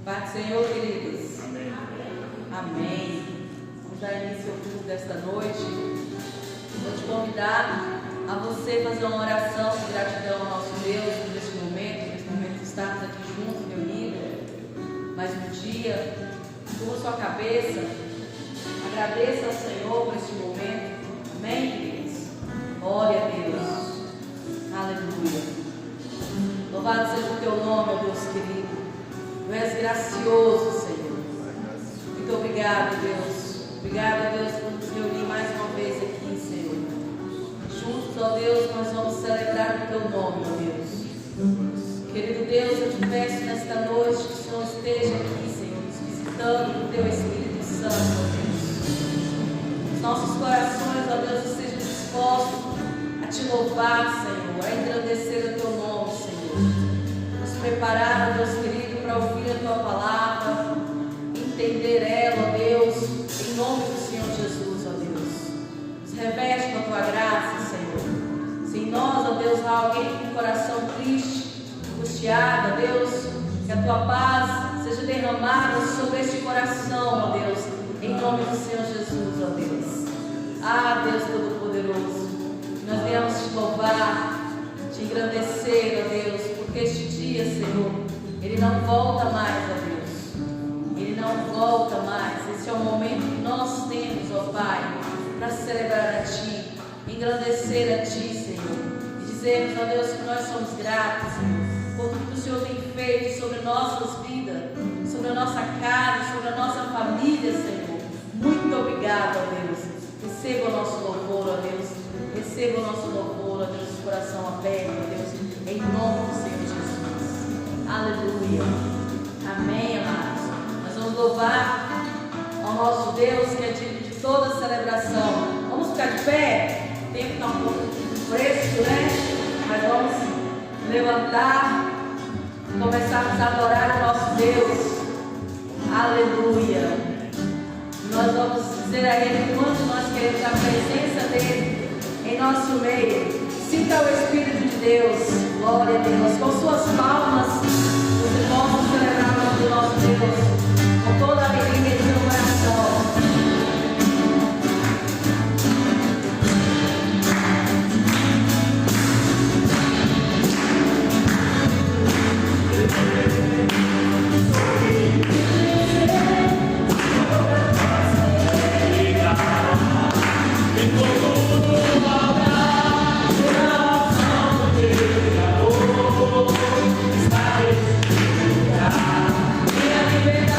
Paz do Senhor, queridos. Amém. Amém. Vamos dar início ao culto desta noite. Vou te convidar a você fazer uma oração de gratidão ao nosso Deus neste momento que estamos aqui juntos, reunidos, mais um dia. Curva sua cabeça, agradeça ao Senhor por este momento. Amém, queridos? Glória a Deus. Aleluia. Louvado seja o teu nome, ó Deus querido. Tu és gracioso, Senhor. Muito obrigado, Deus. Obrigado, Deus, por nos reunir mais uma vez aqui, Senhor. Juntos, ó Deus, nós vamos celebrar o teu nome, ó Deus. Querido Deus, eu te peço nesta noite que o Senhor esteja aqui, Senhor, nos visitando com o teu Espírito Santo, ó Deus. Os nossos corações, ó Deus, estejam dispostos a te louvar, Senhor, a engrandecer o teu nome, Senhor. Nos preparar, ó Deus querido, para ouvir a tua palavra, entender ela, ó Deus, em nome do Senhor Jesus, ó Deus. Nos reveste com a tua graça, Senhor. Se em nós, ó Deus, há alguém com o coração triste, angustiado, ó Deus, que a tua paz seja derramada sobre este coração, ó Deus, em nome do Senhor Jesus, ó Deus. Ah, Deus Todo-Poderoso, nós viemos te louvar, te engrandecer, ó Deus, porque este dia, Senhor, ele não volta mais, ó Deus. Ele não volta mais. Esse é o momento que nós temos, ó Pai, para celebrar a Ti, engrandecer a Ti, Senhor. E dizermos, ó Deus, que nós somos gratos, Senhor, por tudo que o Senhor tem feito sobre nossas vidas, sobre a nossa casa, sobre a nossa família, Senhor. Muito obrigado, ó Deus. Receba o nosso louvor, ó Deus. Receba o nosso louvor, ó Deus, de coração aberto, ó Deus, em nome do Senhor Jesus. Aleluia. Amém, amados. Nós vamos louvar ao nosso Deus, que é digno de toda celebração. Vamos ficar de pé? O tempo está um pouco fresco, né? Mas vamos levantar e começarmos a adorar o nosso Deus. Aleluia. Nós vamos dizer a Ele quanto nós queremos a presença dEle em nosso meio. Sinta o Espírito de Deus. Glória a Deus. Com suas palmas, os irmãos vão celebrar o nome do nosso Deus com toda a alegria do seu coração. Está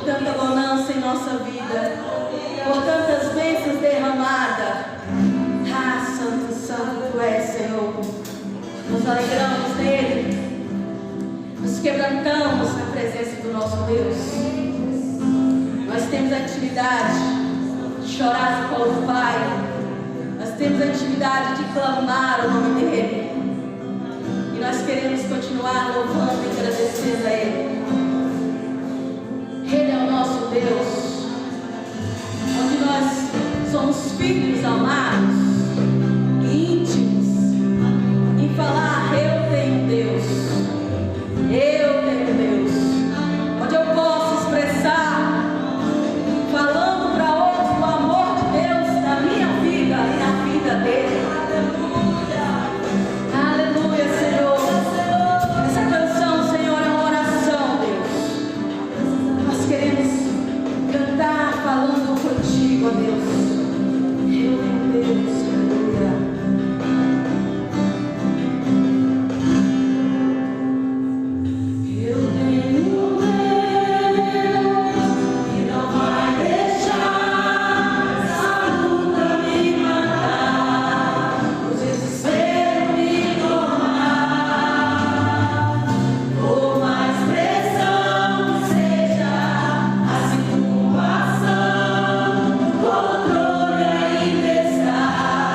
tanta bonança em nossa vida, por tantas bênçãos derramadas. Ah, santo, santo tu és, Senhor. Nos alegramos nele, nos quebrantamos na presença do nosso Deus. Nós temos a intimidade de chorar no colo do Pai. Nós temos a intimidade de clamar o nome dele. E nós queremos continuar louvando e agradecendo a Ele. Ele é o nosso Deus, onde nós somos filhos amados e íntimos, em falar: eu tenho Deus, eu tenho Deus, onde eu posso expressar, falando para outros o amor de Deus na minha vida e na vida dele. Aleluia, Senhor. Essa canção, Senhor, é uma oração, Deus. Nós queremos cantar falando contigo, ó Deus. Eu tenho Deus, aleluia. Controle ainda está.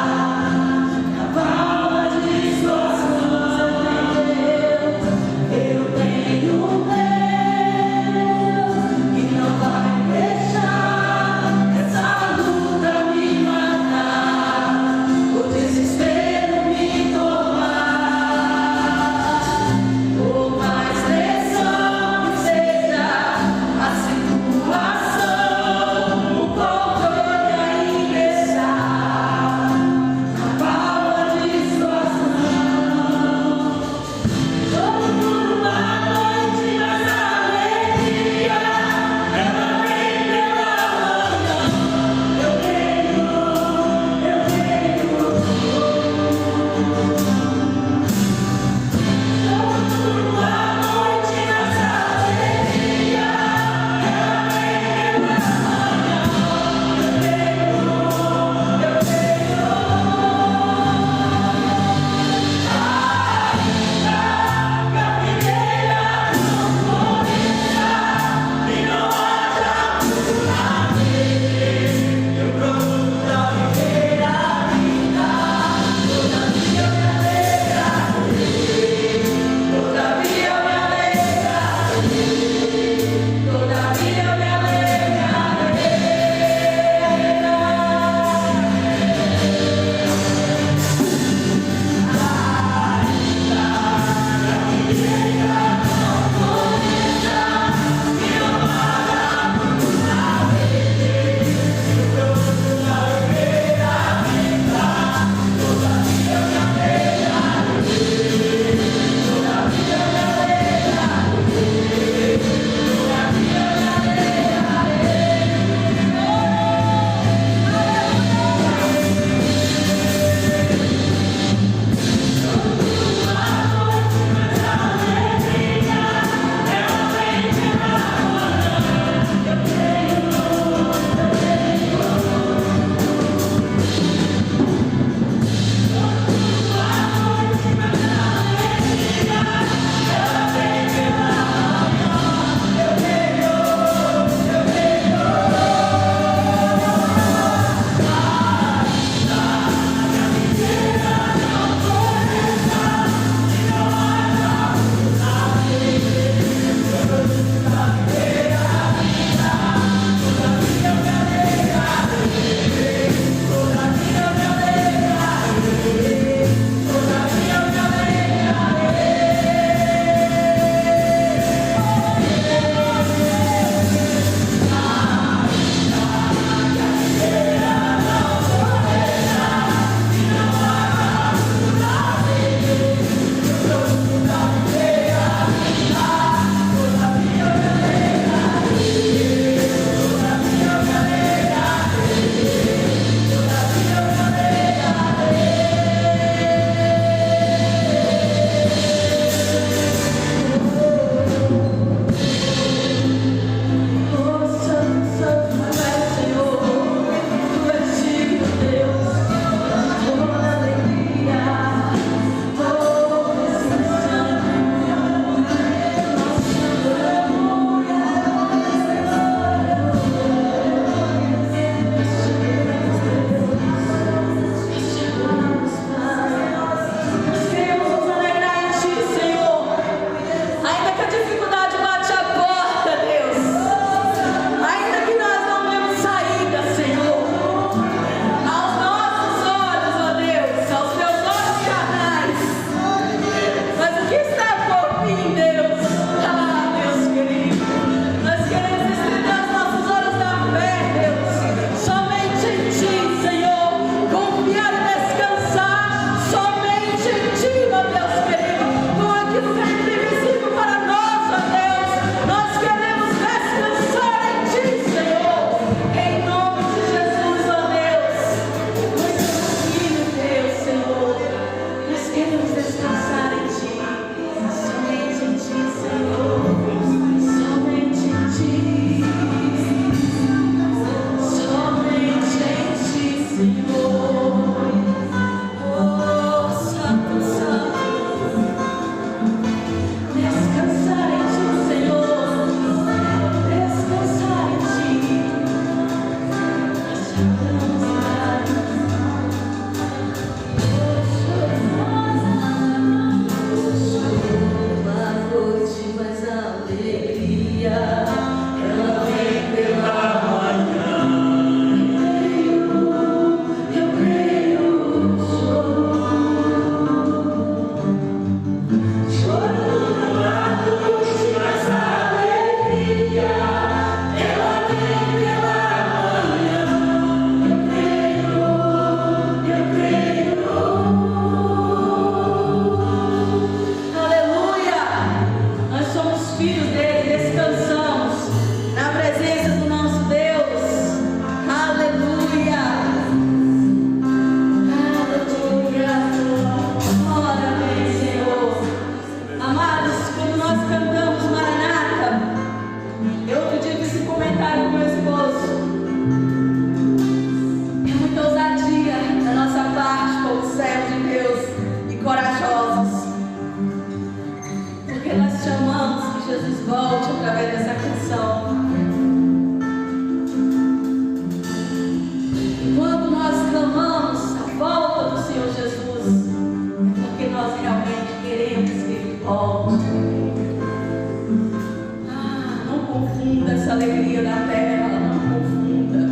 alegria da terra ela não confunda.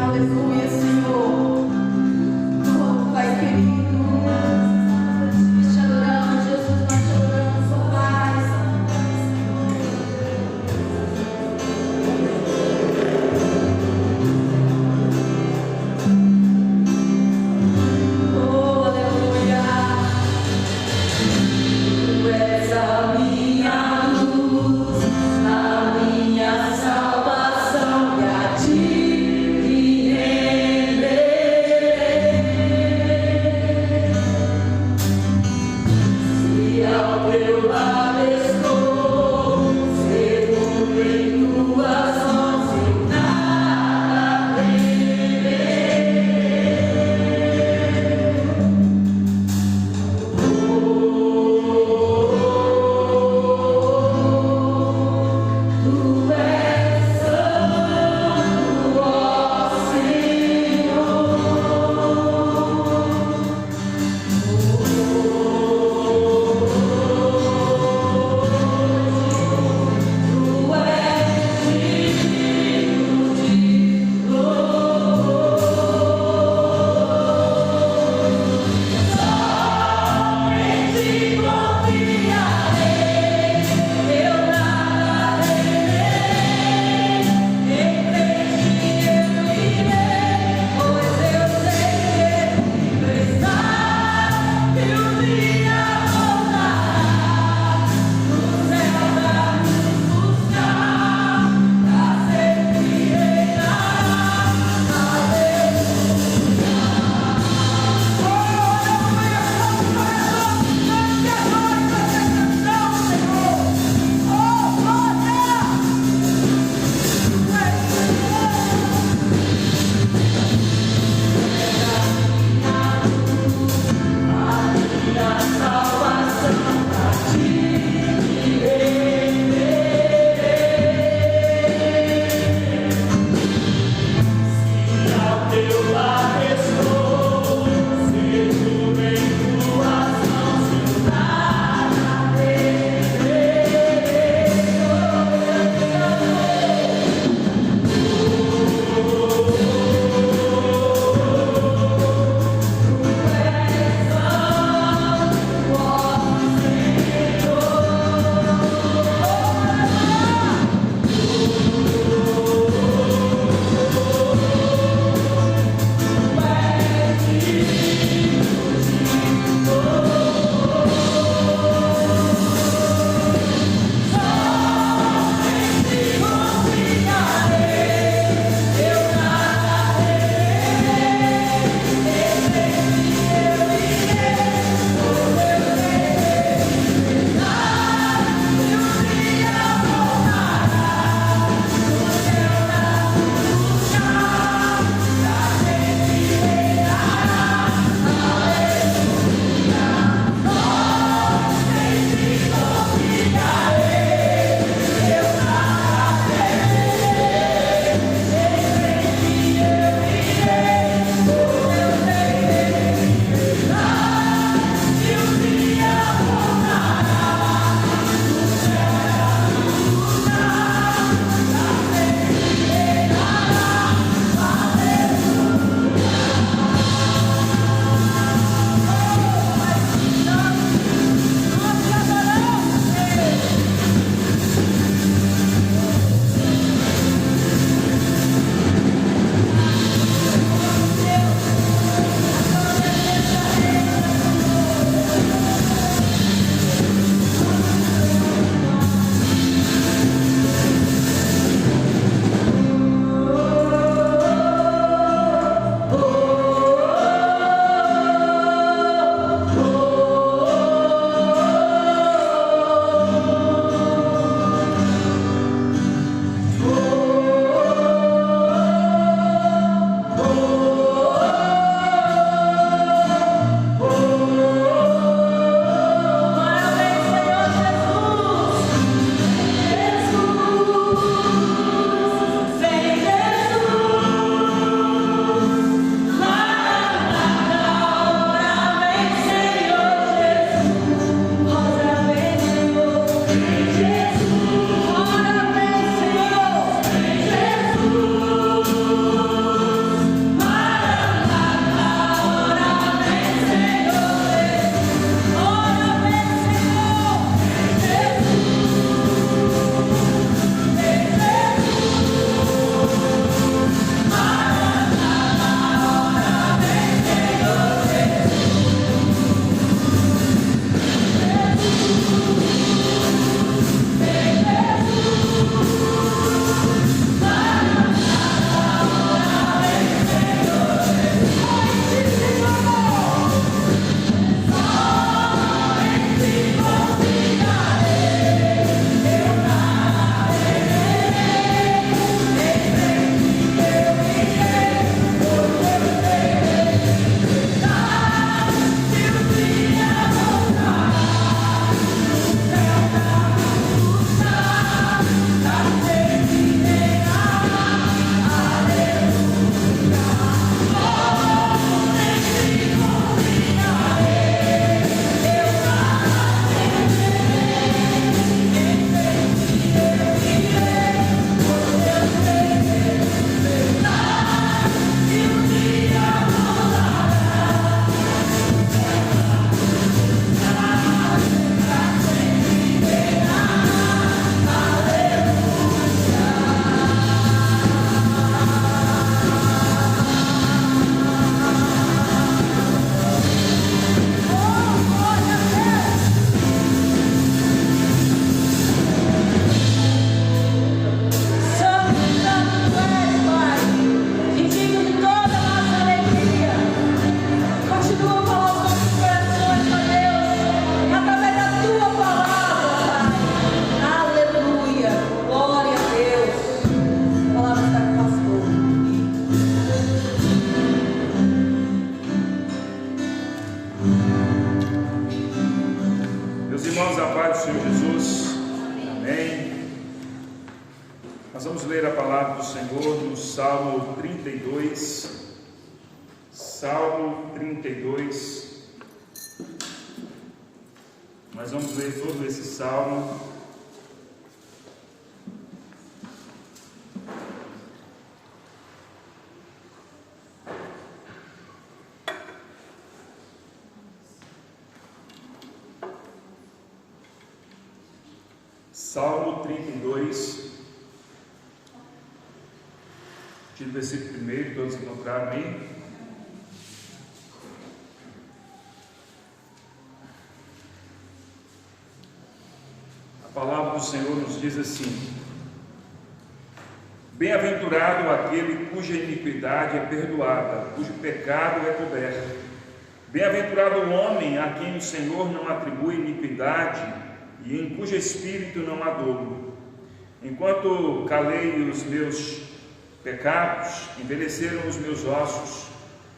Aleluia, Senhor. Oh, Pai querido, nós te adoramos, Jesus, nós te adoramos, oh Pai. Oh, aleluia. Tu és a minha luz, a minha salvação, e a ti me renderei. Se ao teu lado estou, seguro em tuas mãos, eu nada temerei. Tu és santo, ó Senhor. Tu és Nós vamos ler a palavra do Senhor no Salmo 32. Salmo 32. Nós vamos ler todo esse salmo. Salmo 32, de versículo 1, todos encontraram aí? A palavra do Senhor nos diz assim: bem-aventurado aquele cuja iniquidade é perdoada, cujo pecado é coberto. Bem-aventurado o homem a quem o Senhor não atribui iniquidade e em cujo espírito não há dolo. Enquanto calei os meus pecados, envelheceram os meus ossos,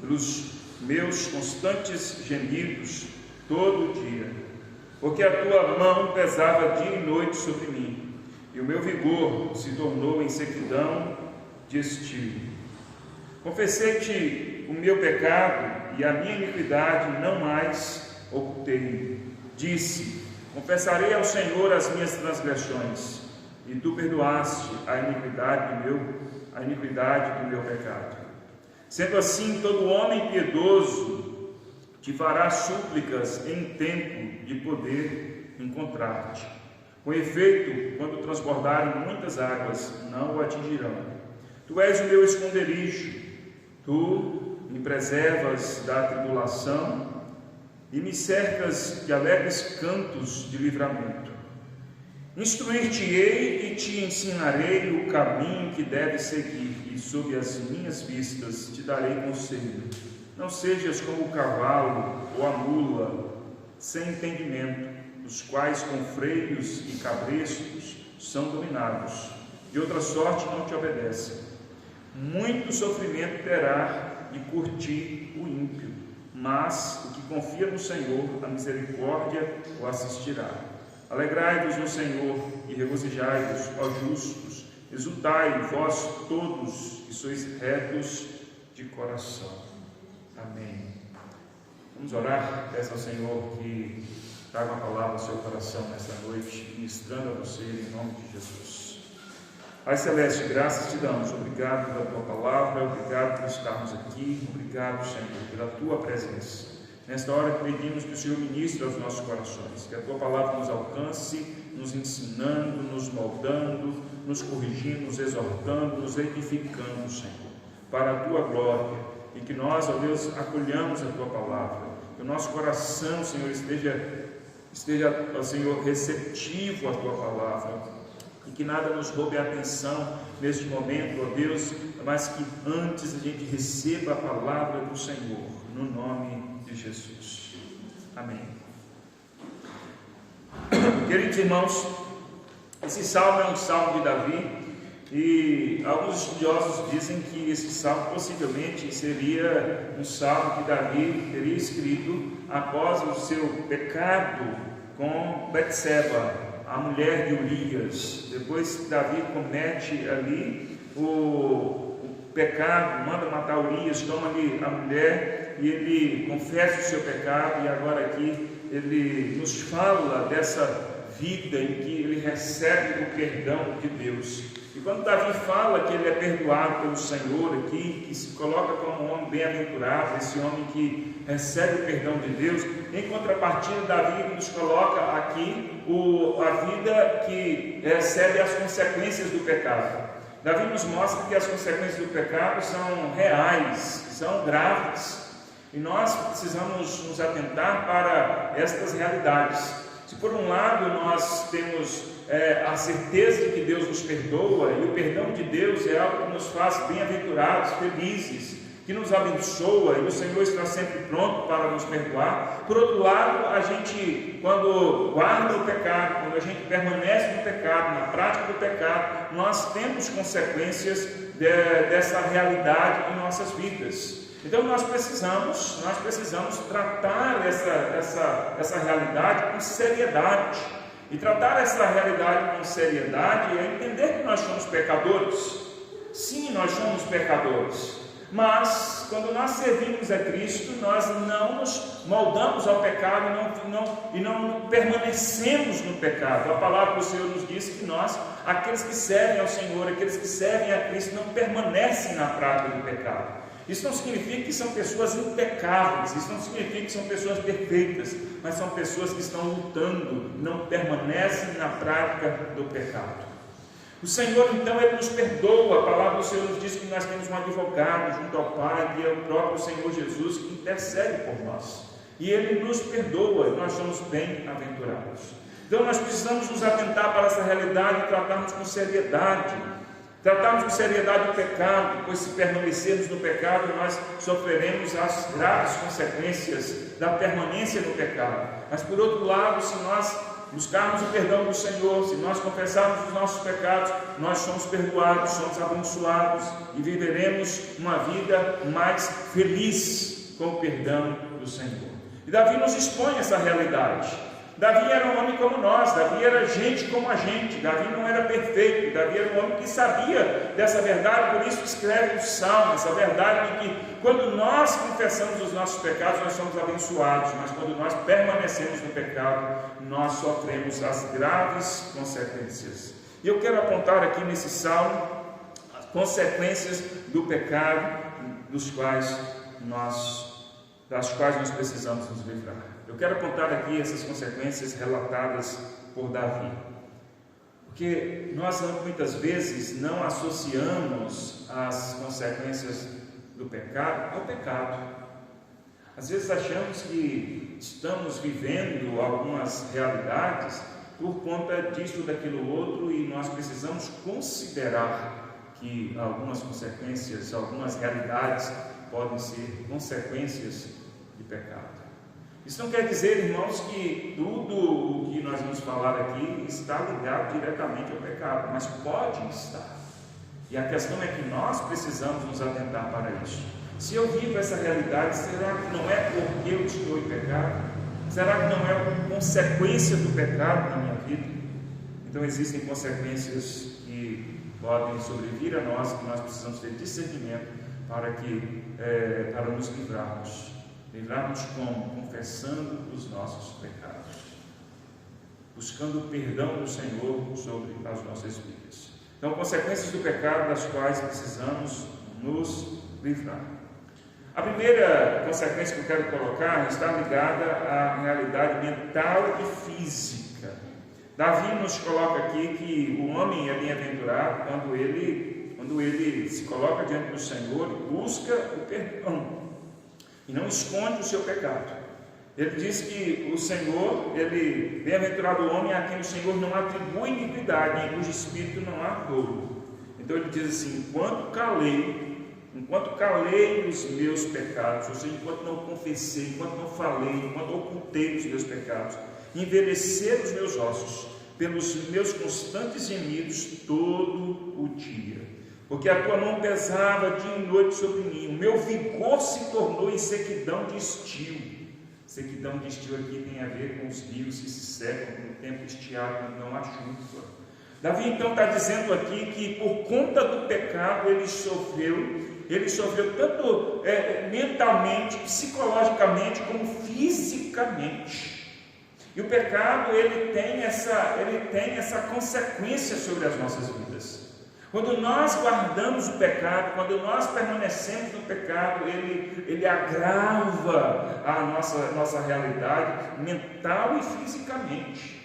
pelos meus constantes gemidos todo o dia, porque a tua mão pesava dia e noite sobre mim, e o meu vigor se tornou em sequidão de estio. Confessei-te o meu pecado, e a minha iniquidade não mais ocultei. Disse: confessarei ao Senhor as minhas transgressões, e tu perdoaste a iniquidade do meu pecado. Sendo assim, todo homem piedoso te fará súplicas em tempo de poder encontrar-te. Com efeito, quando transbordarem muitas águas, não o atingirão. Tu és o meu esconderijo, tu me preservas da tribulação e me cercas de alegres cantos de livramento. Instruir-te-ei e te ensinarei o caminho que deves seguir, e sob as minhas vistas te darei conselho. Não sejas como o cavalo ou a mula, sem entendimento, os quais com freios e cabrestos são dominados, de outra sorte não te obedecem. Muito sofrimento terá de curtir o ímpio, mas o que confia no Senhor, a misericórdia o assistirá. Alegrai-vos no Senhor e regozijai-vos, ó justos, exultai, vós todos que sois retos de coração. Amém. Vamos orar. Peço ao Senhor que traga uma palavra ao seu coração nesta noite, ministrando a você em nome de Jesus. Pai Celeste, graças te damos. Obrigado pela tua palavra, obrigado por estarmos aqui, obrigado, Senhor, pela tua presença. Nesta hora pedimos que o Senhor ministre aos nossos corações, que a tua palavra nos alcance, nos ensinando, nos moldando, nos corrigindo, nos exortando, nos edificando, Senhor, para a tua glória, e que nós, ó Deus, acolhamos a tua palavra, que o nosso coração, Senhor, esteja, ó Senhor, receptivo à tua palavra, e que nada nos roube a atenção neste momento, ó Deus, mas que antes a gente receba a palavra do Senhor, no nome de Jesus. Amém. Queridos irmãos, esse salmo é um salmo de Davi, e alguns estudiosos dizem que esse salmo possivelmente seria um salmo que Davi teria escrito após o seu pecado com Betseba, a mulher de Urias. Depois que Davi comete ali o pecado, manda matar Urias, toma ali a mulher e ele confessa o seu pecado, e agora aqui ele nos fala dessa vida em que ele recebe o perdão de Deus. E quando Davi fala que ele é perdoado pelo Senhor aqui, que se coloca como um homem bem-aventurado, esse homem que recebe o perdão de Deus, em contrapartida, Davi nos coloca aqui a vida que recebe as consequências do pecado. Davi nos mostra que as consequências do pecado são reais, são graves, e nós precisamos nos atentar para estas realidades. Se por um lado nós temos a certeza de que Deus nos perdoa, e o perdão de Deus é algo que nos faz bem-aventurados, felizes, que nos abençoa, e o Senhor está sempre pronto para nos perdoar. Por outro lado, a gente, quando guarda o pecado, quando a gente permanece no pecado, na prática do pecado, nós temos consequências dessa realidade em nossas vidas. Então nós precisamos tratar essa realidade com seriedade. E tratar essa realidade com seriedade é entender que nós somos pecadores. Sim, nós somos pecadores. Mas, quando nós servimos a Cristo, nós não nos moldamos ao pecado e não permanecemos no pecado. A palavra do Senhor nos diz que nós, aqueles que servem ao Senhor, aqueles que servem a Cristo, não permanecem na prática do pecado. Isso não significa que são pessoas impecáveis, isso não significa que são pessoas perfeitas, mas são pessoas que estão lutando, não permanecem na prática do pecado. O Senhor, então, Ele nos perdoa. A palavra do Senhor nos diz que nós temos um advogado junto ao Pai, que é o próprio Senhor Jesus, que intercede por nós. E Ele nos perdoa, e nós somos bem-aventurados. Então, nós precisamos nos atentar para essa realidade e tratarmos com seriedade. Tratarmos com seriedade o pecado, pois se permanecermos no pecado, nós sofreremos as graves consequências da permanência no pecado. Mas, por outro lado, se nós buscarmos o perdão do Senhor, se nós confessarmos os nossos pecados, nós somos perdoados, somos abençoados e viveremos uma vida mais feliz com o perdão do Senhor. E Davi nos expõe essa realidade. Davi era um homem como nós, Davi era gente como a gente, Davi não era perfeito, Davi era um homem que sabia dessa verdade, por isso escreve o Salmo, essa verdade de que quando nós confessamos os nossos pecados, nós somos abençoados, mas quando nós permanecemos no pecado, nós sofremos as graves consequências. E eu quero apontar aqui nesse Salmo as consequências do pecado das quais nós precisamos nos livrar. Eu quero apontar aqui essas consequências relatadas por Davi, porque nós muitas vezes não associamos as consequências do pecado ao pecado. Às vezes achamos que estamos vivendo algumas realidades por conta disso, daquilo outro, e nós precisamos considerar que algumas consequências, algumas realidades podem ser consequências de pecado. Isso não quer dizer, irmãos, que tudo o que nós vamos falar aqui está ligado diretamente ao pecado, mas pode estar. E a questão é que nós precisamos nos atentar para isso. Se eu vivo essa realidade, será que não é porque eu estou em pecado? Será que não é consequência do pecado na minha vida? Então existem consequências que podem sobrevir a nós, que nós precisamos ter discernimento para nos livrarmos. Livrarmos como? Confessando os nossos pecados, buscando o perdão do Senhor sobre as nossas vidas. Então, consequências do pecado das quais precisamos nos livrar. A primeira consequência que eu quero colocar está ligada à realidade mental e física. Davi nos coloca aqui que o homem é bem-aventurado quando ele se coloca diante do Senhor e busca o perdão e não esconde o seu pecado. Ele diz que o Senhor, bem-aventurado o homem a quem o Senhor não atribui iniquidade, em cujo espírito não há dolo. Então ele diz assim: enquanto calei os meus pecados, ou seja, enquanto não confessei, enquanto não falei, enquanto ocultei os meus pecados, envelheceram os meus ossos pelos meus constantes gemidos todo o dia. Porque a tua mão pesava dia e noite sobre mim, o meu vigor se tornou em sequidão de estio. Sequidão de estio aqui tem a ver com os rios que se secam no tempo estiado, quando não há chuva. Davi então está dizendo aqui que por conta do pecado ele sofreu tanto mentalmente, psicologicamente, como fisicamente. E o pecado ele tem essa consequência sobre as nossas vidas. Quando nós guardamos o pecado, quando nós permanecemos no pecado, ele agrava a nossa realidade mental e fisicamente.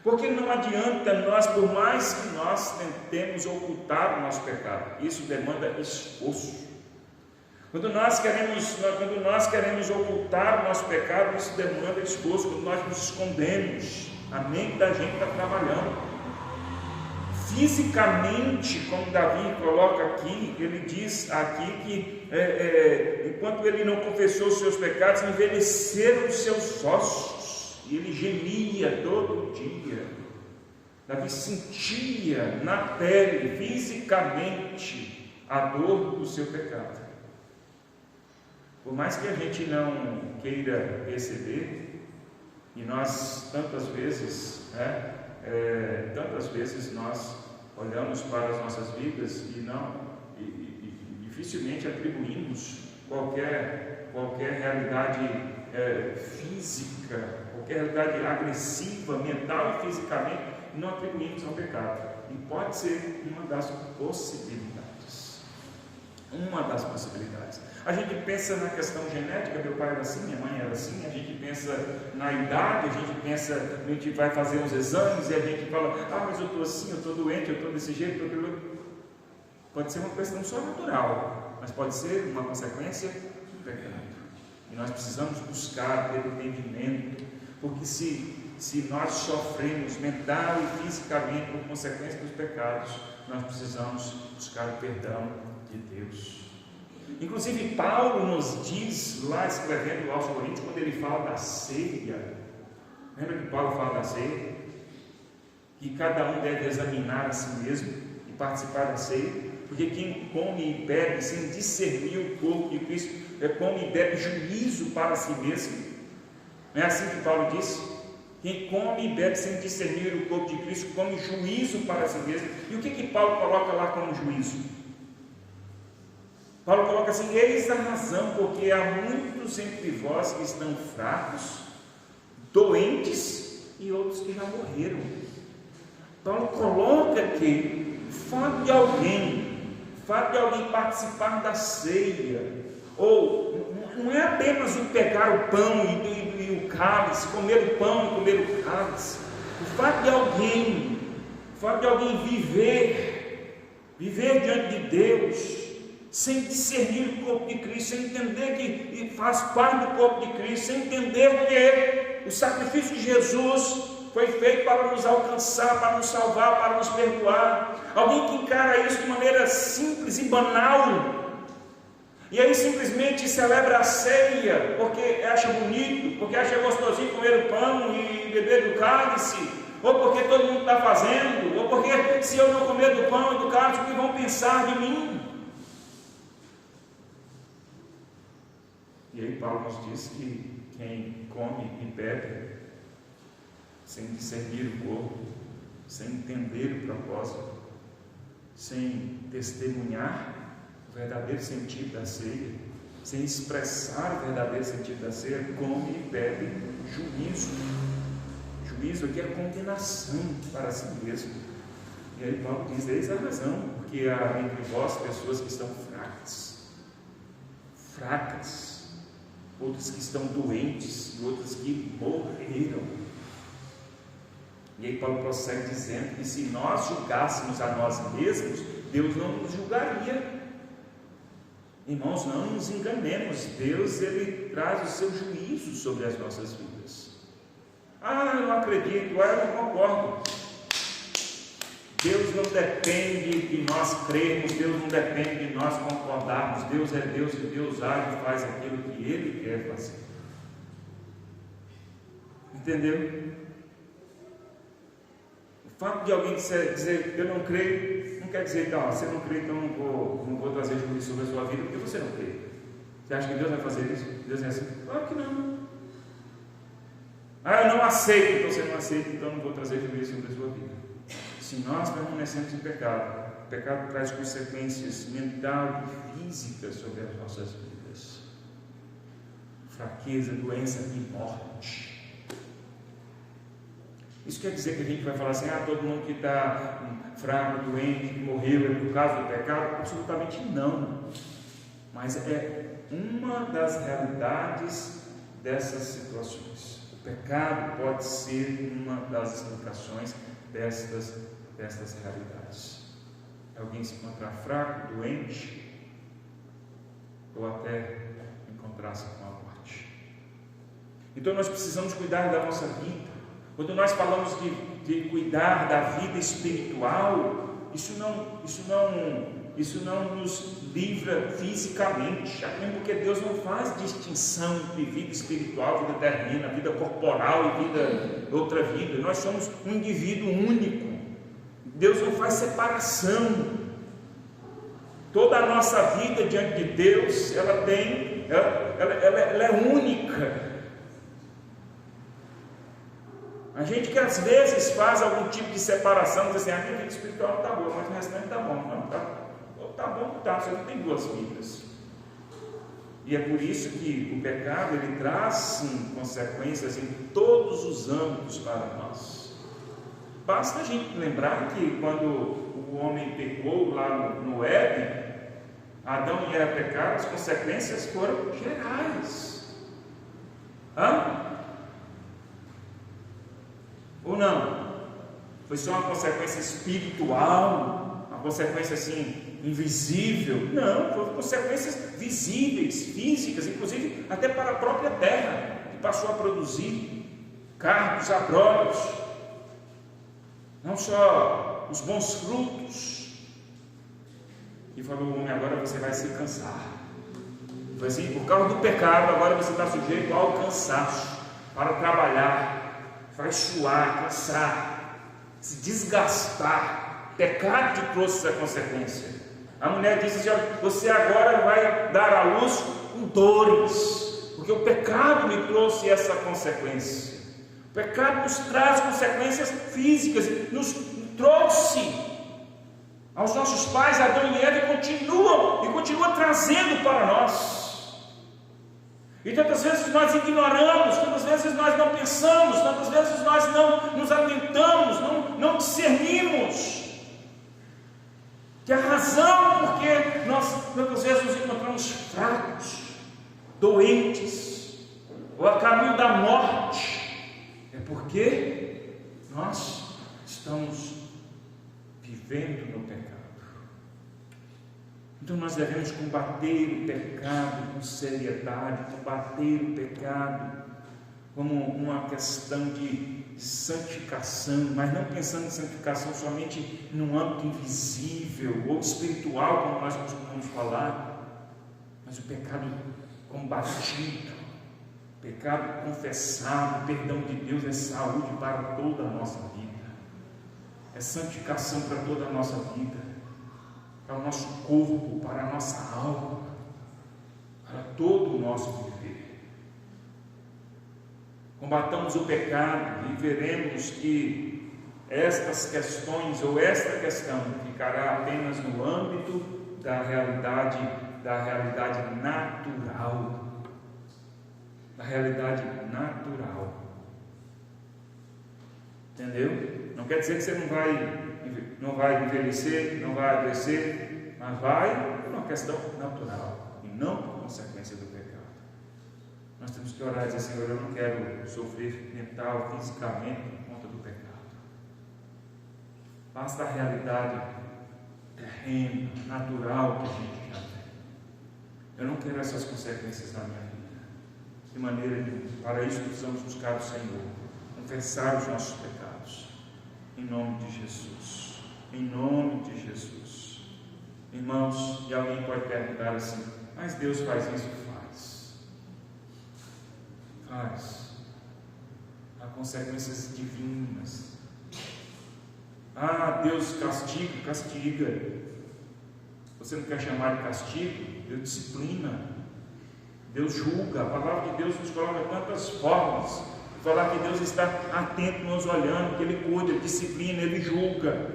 Porque não adianta nós, por mais que nós tentemos ocultar o nosso pecado, isso demanda esforço. Quando nós queremos ocultar o nosso pecado, isso demanda esforço. Quando nós nos escondemos, a mente da gente está trabalhando. Fisicamente, como Davi coloca aqui, ele diz aqui que enquanto ele não confessou os seus pecados, envelheceram os seus ossos, e ele gemia todo dia. Davi sentia na pele, fisicamente, a dor do seu pecado. Por mais que a gente não queira perceber, e nós tantas vezes tantas vezes nós olhamos para as nossas vidas e dificilmente atribuímos qualquer realidade física, qualquer realidade agressiva, mental e fisicamente, não atribuímos ao pecado. E pode ser uma das possibilidades. Uma das possibilidades. A gente pensa na questão genética, meu pai era assim, minha mãe era assim, a gente pensa na idade, a gente vai fazer os exames e a gente fala, mas eu estou assim, eu estou doente, eu estou desse jeito, Pode ser uma questão só natural, mas pode ser uma consequência do pecado. E nós precisamos buscar ter entendimento, porque se nós sofremos mental e fisicamente por consequência dos pecados, nós precisamos buscar o perdão de Deus. Inclusive Paulo nos diz, lá escrevendo aos Coríntios, quando ele fala da ceia, lembra que Paulo fala da ceia? Que cada um deve examinar a si mesmo e participar da ceia, porque quem come e bebe sem discernir o corpo de Cristo, come e bebe juízo para si mesmo. Não é assim que Paulo diz? Quem come e bebe sem discernir o corpo de Cristo, come juízo para si mesmo. E o que Paulo coloca lá como juízo? Paulo coloca assim: eis a razão, porque há muitos entre vós que estão fracos, doentes e outros que já morreram. Paulo coloca que o fato de alguém participar da ceia, ou não é apenas o pegar o pão e o cálice, comer o pão e comer o cálice, o fato de alguém viver diante de Deus, sem discernir o corpo de Cristo, sem entender que faz parte do corpo de Cristo, sem entender que o sacrifício de Jesus foi feito para nos alcançar, para nos salvar, para nos perdoar. Alguém que encara isso de maneira simples e banal, e aí simplesmente celebra a ceia porque acha bonito, porque acha gostosinho comer o pão e beber do cálice, ou porque todo mundo está fazendo, ou porque se eu não comer do pão e do cálice, o que vão pensar de mim? E aí Paulo nos diz que quem come e bebe sem discernir o corpo, sem entender o propósito, sem testemunhar o verdadeiro sentido da ceia, sem expressar o verdadeiro sentido da ceia, come e bebe juízo. Juízo aqui é condenação para si mesmo. E aí Paulo diz: eis a razão, porque há entre vós pessoas que estão fracas, outras que estão doentes e outras que morreram. E aí Paulo prossegue dizendo que se nós julgássemos a nós mesmos, Deus não nos julgaria. Irmãos, não nos enganemos, Deus ele traz o seu juízo sobre as nossas vidas. Eu não acredito, eu não concordo. Deus não depende de nós crermos, Deus não depende de nós concordarmos. Deus é Deus e Deus age e faz aquilo que Ele quer fazer. Entendeu? O fato de alguém dizer eu não creio, não quer dizer, você não crê, então não vou trazer juízo sobre a sua vida, porque você não crê. Você acha que Deus vai fazer isso? Deus é assim? Claro que não. Eu não aceito, então você não aceita, então não vou trazer juízo sobre a sua vida. Se nós permanecemos em pecado, o pecado traz consequências mental e físicas sobre as nossas vidas. Fraqueza, doença e morte. Isso quer dizer que a gente vai falar assim: todo mundo que está fraco, doente, que morreu é por causa do pecado? Absolutamente não. Mas é uma das realidades dessas situações. O pecado pode ser uma das explicações destas realidades. Alguém se encontrar fraco, doente, ou até encontrar-se com a morte. Então nós precisamos cuidar da nossa vida. Quando nós falamos de cuidar da vida espiritual, isso não nos livra fisicamente, até mesmo porque Deus não faz distinção entre vida espiritual, vida terrena, vida corporal e outra vida. Nós somos um indivíduo único. Deus não faz separação. Toda a nossa vida diante de Deus, ela é única. A gente quer às vezes faz algum tipo de separação, diz assim, a minha vida espiritual não está boa, mas o restante está bom. Não, tá bom, tá, você não tem duas vidas. E é por isso que o pecado, ele traz sim consequências em todos os âmbitos para nós. Basta a gente lembrar que quando o homem pecou lá no Éden, Adão e Eva pecaram, as consequências foram gerais. Ou não? Foi só uma consequência espiritual, uma consequência assim, invisível? Não, foram consequências visíveis, físicas, inclusive até para a própria terra, que passou a produzir cardos, abrolhos, não só os bons frutos. E falou: homem, agora você vai se cansar. Foi assim, por causa do pecado, agora você está sujeito ao cansaço, para trabalhar, vai suar, cansar, se desgastar. Pecado te trouxe essa consequência. A mulher disse assim: olha, você agora vai dar à luz com dores, porque o pecado me trouxe essa consequência. O pecado nos traz consequências físicas, nos trouxe aos nossos pais, Adão e Eva, e continua trazendo para nós. E tantas vezes nós ignoramos, tantas vezes nós não pensamos, tantas vezes nós não nos atentamos, não discernimos que a razão porque nós tantas vezes nos encontramos fracos, doentes, ou a caminho da morte, é porque nós estamos vivendo no pecado. Então nós devemos combater o pecado com seriedade, combater o pecado como uma questão de santificação, mas não pensando em santificação somente num âmbito invisível ou espiritual, como nós costumamos falar, mas o pecado combatido, pecado confessado, o perdão de Deus é saúde para toda a nossa vida, é santificação para toda a nossa vida, para o nosso corpo, para a nossa alma, para todo o nosso viver. Combatamos o pecado e veremos que estas questões, ou esta questão, ficará apenas no âmbito da realidade natural. Da realidade natural. Entendeu? Não quer dizer que você não vai envelhecer, não vai adoecer, mas vai por uma questão natural e não por consequência do pecado. Nós temos que orar e dizer: Senhor, eu não quero sofrer mental, fisicamente por conta do pecado. Basta a realidade terrena, natural que a gente já tem. Eu não quero essas consequências na minha vida. De maneira nenhuma. Para isso precisamos buscar o Senhor, confessar os nossos pecados. Em nome de Jesus. Em nome de Jesus. Irmãos, e alguém pode perguntar assim: mas Deus faz isso? Faz. Há consequências divinas. Deus castiga. Você não quer chamar de castigo? Deus disciplina. Deus julga. A palavra de Deus nos coloca de tantas formas. Falar que Deus está atento, nos olhando, que Ele cuida, Ele disciplina, Ele julga.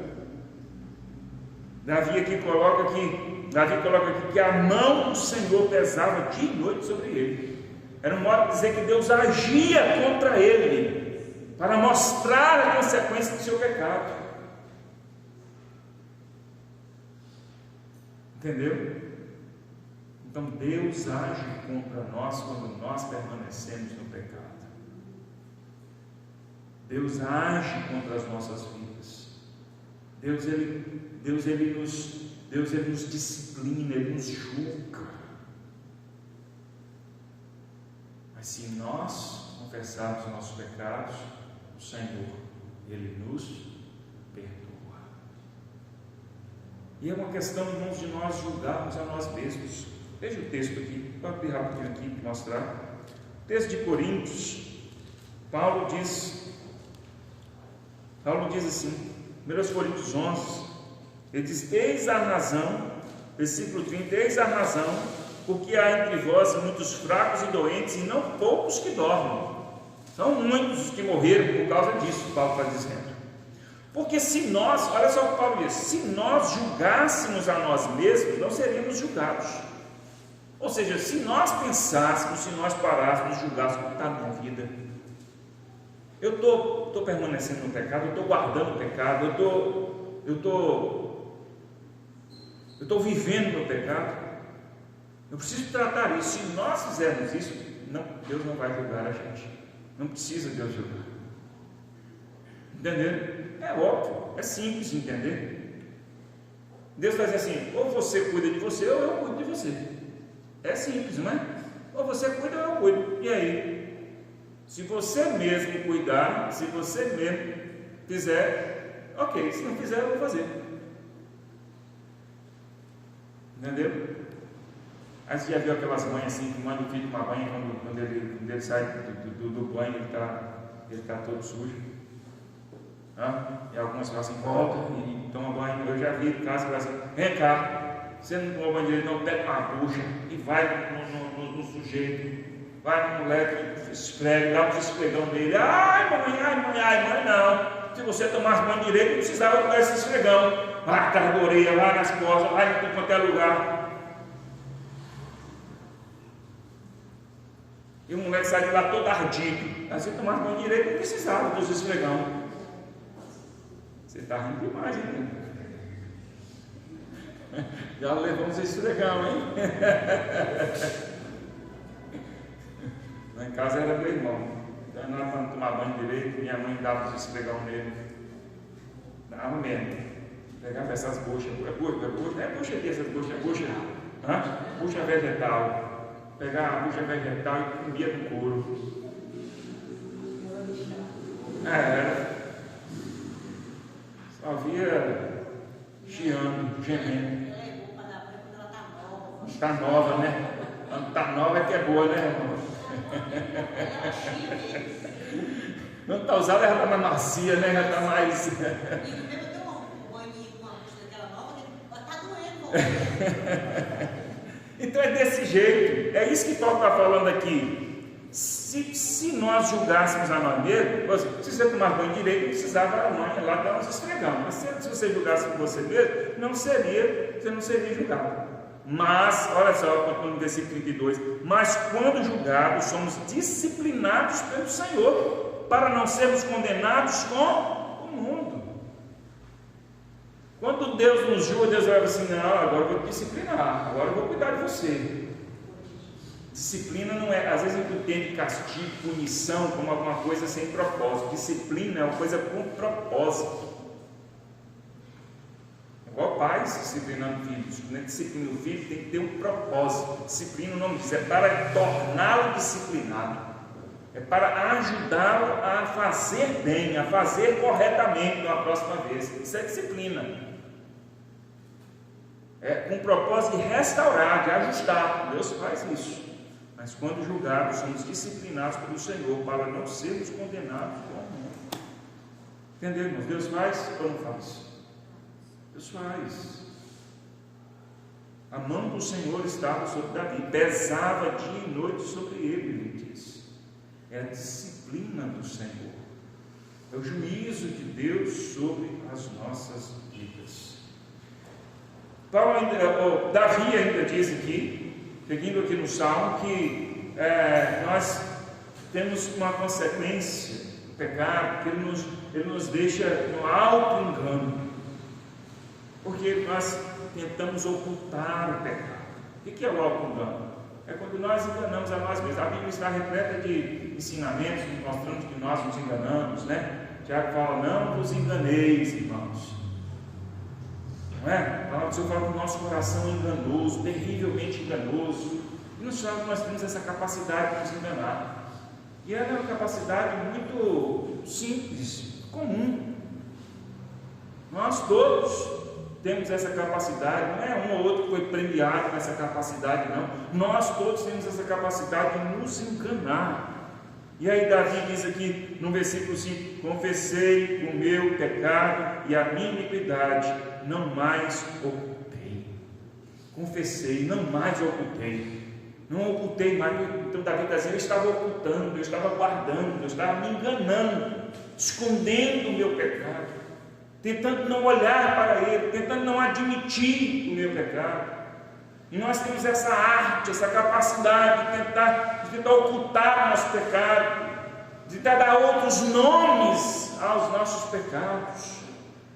Davi coloca aqui que a mão do Senhor pesava dia e noite sobre ele. Era um modo de dizer que Deus agia contra ele, para mostrar a consequência do seu pecado. Entendeu? Então Deus age contra nós quando nós permanecemos no pecado. Deus age contra as nossas vidas. Deus ele nos disciplina, Ele nos julga. Mas se nós confessarmos os nossos pecados, o Senhor, Ele nos perdoa. E é uma questão, irmãos, de nós julgarmos a nós mesmos. Veja o texto aqui, vou abrir rapidinho aqui para mostrar. Texto de Coríntios, Paulo diz assim, 1 Coríntios 11, ele diz: eis a razão, versículo 30, eis a razão, porque há entre vós muitos fracos e doentes, e não poucos que dormem. São muitos os que morreram por causa disso, Paulo está dizendo. Porque se nós, olha só o que Paulo diz, se nós julgássemos a nós mesmos, não seríamos julgados. Ou seja, se nós pensássemos, se nós parássemos, julgássemos como está a minha vida, eu estou permanecendo no pecado, eu estou guardando o pecado, eu estou vivendo no pecado, eu preciso tratar isso. Se nós fizermos isso, não, Deus não vai julgar a gente, não precisa Deus julgar. Entenderam? É óbvio, é simples de entender. Deus vai dizer assim: ou você cuida de você, ou eu cuido de você. É simples, não é? Ou você cuida, ou eu cuido. E aí? Se você mesmo cuidar, se você mesmo fizer, ok. Se não fizer, eu vou fazer. Entendeu? Aí você já viu aquelas mães assim, que mandam o filho tomar banho, quando ele sai do banho, ele está todo sujo. E algumas falam assim, volta e toma banho. Eu já vi casos que assim, vem cá, você não toma banho direito, não, pega uma bucha e vai no sujeito, vai no moleque, esfrega, dá um esfregão nele. Ai mãe, não. Se você tomasse banho direito, não precisava dar esse esfregão. Vai atrás da orelha, vai nas costas, vai em tudo quanto é lugar. E o moleque sai de lá todo ardido. Mas se tomasse banho direito, não precisava dos esfregão. Você está rindo demais, hein? Já levamos esse esfregão, hein? Lá em casa era meu irmão. Então, nós vamos tomar banho direito, minha mãe dava os esfregão nele. Dava mesmo. Pegava essas buchas. É bucha dessas buchas, bucha vegetal. Pegava a bucha vegetal e comia no couro. Só via chiando, gemendo. Está nova, né? Quando está nova é que é boa, né, irmão? Não está usada, ela está mais macia, né? Ela está mais. Então é desse jeito. É isso que Paulo está falando aqui. Se nós julgássemos a nós mesmos, se você tomar banho direito, não precisava a mãe lá dar uns esfregão. Mas se você julgasse por você mesmo, você não seria julgado. Mas, olha só, no versículo 32, mas quando julgados, somos disciplinados pelo Senhor, para não sermos condenados com o mundo. Quando Deus nos julga, Deus vai assim, não, agora eu vou te disciplinar, agora eu vou cuidar de você. Disciplina não é, às vezes a gente entende castigo, punição como alguma coisa sem propósito. Disciplina é uma coisa com propósito. Igual pais disciplinando filhos. Quando a gente disciplina o filho, tem que ter um propósito. Disciplina, o nome diz, é para torná-lo disciplinado. É para ajudá-lo a fazer bem, a fazer corretamente na próxima vez. Isso é disciplina. É com o propósito de restaurar, de ajustar. Deus faz isso. Mas quando julgados, somos disciplinados pelo Senhor para não sermos condenados com o mundo. Entendeu, irmãos? Deus faz ou não faz? Deus faz. A mão do Senhor estava sobre Davi, pesava dia e noite sobre ele, ele diz. É a disciplina do Senhor. É o juízo de Deus sobre as nossas vidas. Davi ainda diz aqui, seguindo aqui no Salmo, que nós temos uma consequência do pecado, que ele nos deixa no alto engano, porque nós tentamos ocultar o pecado. O que é o alto engano? É quando nós enganamos a nós mesmos. A Bíblia está repleta de ensinamentos mostrando que nós nos enganamos, né? Tiago fala, não vos enganeis, irmãos. Não é? O Senhor fala que o nosso coração é enganoso, terrivelmente enganoso. E nós temos essa capacidade de nos enganar. E ela é uma capacidade muito simples, comum. Nós todos temos essa capacidade, não é um ou outro que foi premiado com essa capacidade, não. Nós todos temos essa capacidade de nos enganar. E aí Davi diz aqui no versículo 5, confessei o meu pecado e a minha iniquidade, não mais ocultei. Confessei, não mais ocultei. Não ocultei mais. Então Davi está dizendo, eu estava ocultando, eu estava guardando, eu estava me enganando, escondendo o meu pecado, tentando não olhar para ele, tentando não admitir o meu pecado. E nós temos essa arte, essa capacidade de tentar ocultar o nosso pecado, de tentar dar outros nomes aos nossos pecados,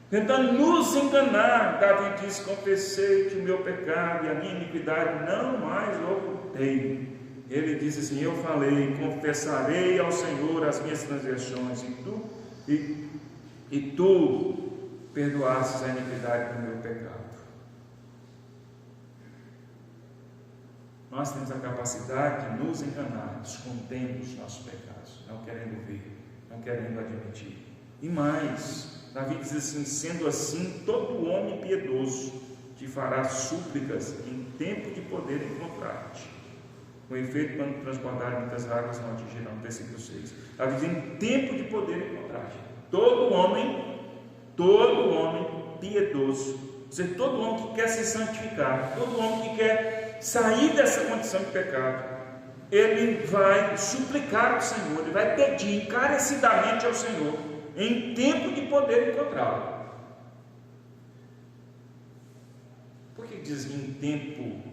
tentando nos enganar. Davi diz, confessei que o meu pecado e a minha iniquidade não mais ocultei. Ele diz assim, eu falei, confessarei ao Senhor as minhas transgressões, e tu perdoastes a iniquidade do meu pecado. Nós temos a capacidade de nos enganar, escondendo os nossos pecados, não querendo ver, não querendo admitir. E mais, Davi diz assim, sendo assim, todo homem piedoso te fará súplicas em tempo de poder encontrar-te. Com efeito, quando transbordarem muitas águas, não atingirão. Versículo 6. Davi diz, em tempo de poder encontrar-te. Todo homem piedoso, ou seja, todo homem que quer se santificar, todo homem que quer sair dessa condição de pecado, ele vai suplicar ao Senhor, ele vai pedir encarecidamente ao Senhor, em tempo de poder encontrá-lo. Por que diz em tempo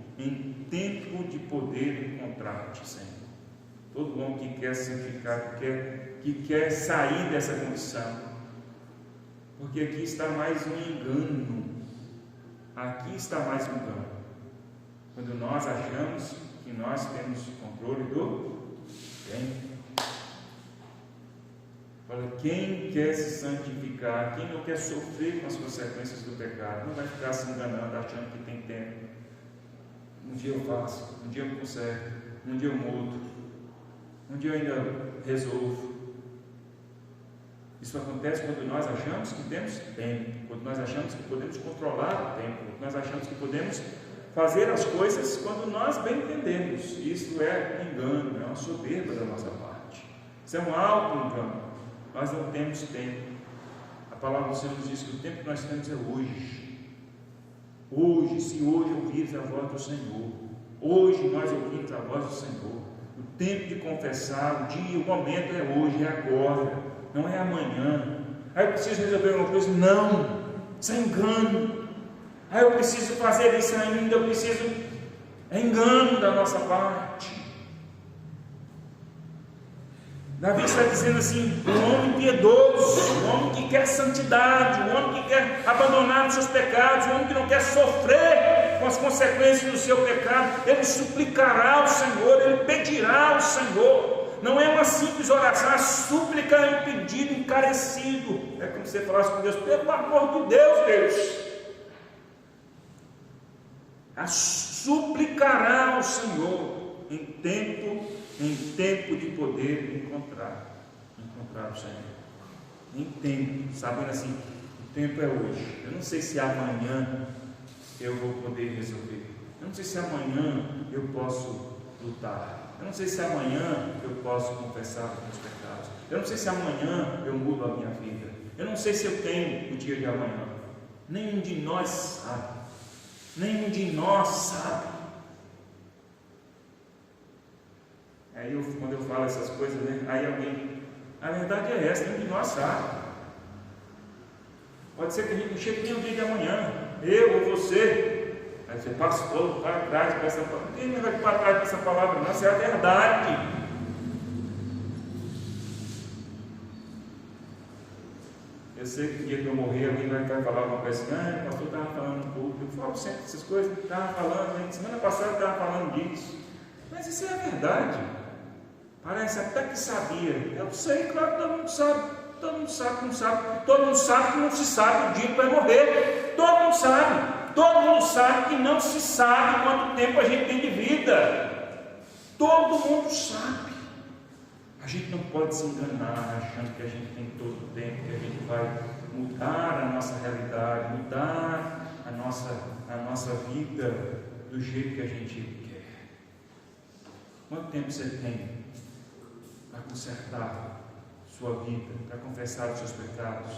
de poder encontrar-te, Senhor? Todo homem que quer se santificar, que quer sair dessa condição, porque aqui está mais um engano, aqui está mais um engano. Quando nós achamos que nós temos controle do tempo. Olha, quem quer se santificar, quem não quer sofrer com as consequências do pecado, não vai ficar se enganando, achando que tem tempo. Um dia eu faço, um dia eu conserto, um dia eu mudo, um dia eu ainda resolvo. Isso acontece quando nós achamos que temos tempo, quando nós achamos que podemos controlar o tempo, quando nós achamos que podemos fazer as coisas quando nós bem entendemos. Isso é engano, é uma soberba da nossa parte. Isso é um auto-engano. Nós não temos tempo. A palavra do Senhor nos diz que o tempo que nós temos é hoje. Hoje, se hoje ouvires a voz do Senhor, hoje nós ouvimos a voz do Senhor. O tempo de confessar, o dia, o momento é hoje, é agora, não é amanhã. Aí eu preciso resolver alguma coisa? Não, isso é engano. Aí eu preciso fazer isso ainda, eu preciso. É engano da nossa parte. Davi está dizendo assim: o homem piedoso, o homem que quer santidade, o homem que quer abandonar os seus pecados, o homem que não quer sofrer com as consequências do seu pecado, ele suplicará ao Senhor, ele pedirá ao Senhor. Não é uma simples oração, a súplica é um pedido encarecido. É como se você falasse com Deus: pelo amor de Deus, Deus. A suplicará ao Senhor em tempo de poder encontrar o Senhor. Em tempo, sabendo assim, o tempo é hoje. Eu não sei se amanhã eu vou poder resolver. Eu não sei se amanhã eu posso lutar. Eu não sei se amanhã eu posso confessar os meus pecados. Eu não sei se amanhã eu mudo a minha vida. Eu não sei se eu tenho o dia de amanhã. Nenhum de nós sabe. Nenhum de nós sabe. Aí quando eu falo essas coisas, né? Aí alguém, a verdade é essa, nenhum de nós sabe. Pode ser que a gente não chegue nem o dia de amanhã, eu ou você. Aí você, pastor, para trás com essa palavra. Ninguém vai para trás com essa palavra, não, isso é a verdade. Eu sei que o dia que eu morrer, alguém vai falar alguma coisa assim: ah, o pastor estava falando um pouco. Eu falo sempre essas coisas, estava falando, né? Semana passada estava falando disso. Mas isso é a verdade. Parece até que sabia. Eu sei, claro que todo mundo sabe. Todo mundo sabe que não sabe. Todo mundo sabe que não se sabe o dia que vai morrer. Todo mundo sabe. Todo mundo sabe que não se sabe quanto tempo a gente tem de vida. Todo mundo sabe. A gente não pode se enganar achando que a gente tem todo o tempo, que a gente vai mudar a nossa realidade, mudar a nossa vida do jeito que a gente quer. Quanto tempo você tem para consertar sua vida, para confessar os seus pecados,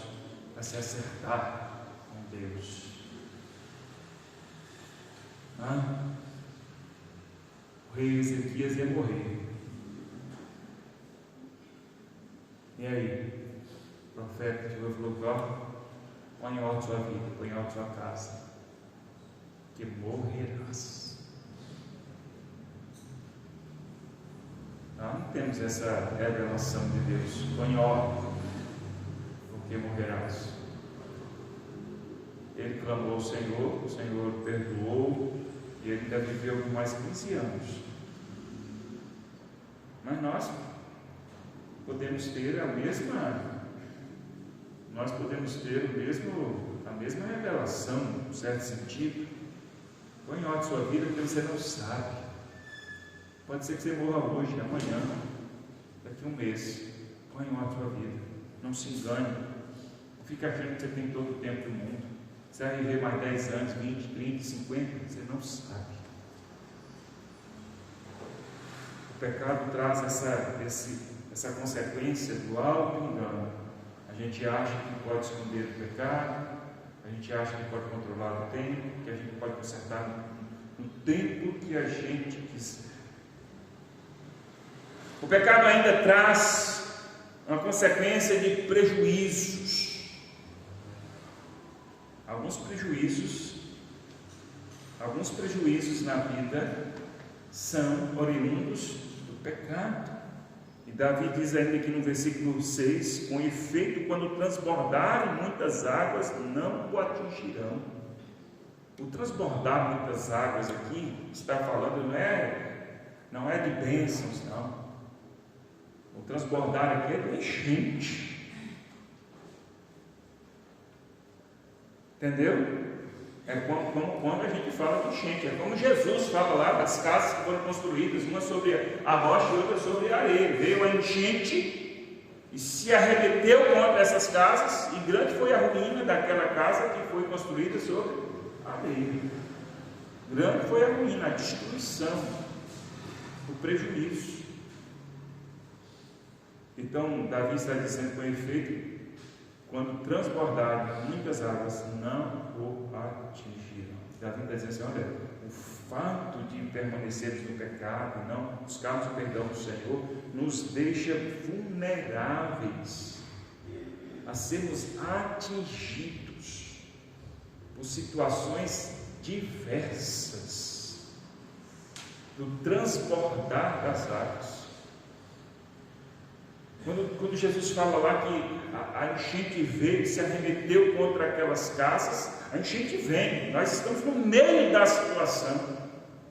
para se acertar com Deus? rei Ezequias ia morrer. E aí? O profeta chegou e falou: põe em ordem sua vida, põe em ordem sua casa, que morrerás. Nós não temos essa revelação de Deus. Põe em ordem, porque morrerás. Ele clamou ao Senhor, o Senhor perdoou, e ele ainda viveu por mais 15 anos. Mas nós podemos ter a mesma revelação, em certo sentido. Põe em ordem sua vida, porque você não sabe. Pode ser que você morra hoje, amanhã, daqui a um mês. Põe em ordem sua vida. Não se engane. Não fica achando que você tem todo o tempo do mundo. Você vai viver mais 10 anos, 20, 30, 50, você não sabe. O pecado traz essa consequência do auto-engano. A gente acha que pode esconder o pecado, a gente acha que pode controlar o tempo, que a gente pode consertar no tempo que a gente quiser. O pecado ainda traz uma consequência de prejuízos. Alguns prejuízos na vida são oriundos do pecado. E Davi diz ainda aqui no versículo 6: com efeito, quando transbordarem muitas águas, não o atingirão. O transbordar muitas águas aqui está falando não é de bênçãos, não. O transbordar aqui é de enchente. Entendeu? É quando a gente fala de enchente. É como Jesus fala lá das casas que foram construídas, uma sobre a rocha e outra sobre a areia. Veio a enchente e se arremeteu contra essas casas, e grande foi a ruína daquela casa que foi construída sobre a areia. Grande foi a ruína, a destruição, o prejuízo. Então, Davi está dizendo com efeito: quando transbordarem muitas águas, não o atingirão. Davi está dizendo assim: olha, o fato de permanecermos no pecado, não buscarmos o perdão do Senhor, nos deixa vulneráveis a sermos atingidos por situações diversas do transbordar das águas. Quando Jesus fala lá que a enchente veio e se arremeteu contra aquelas casas, a enchente vem, nós estamos no meio da situação,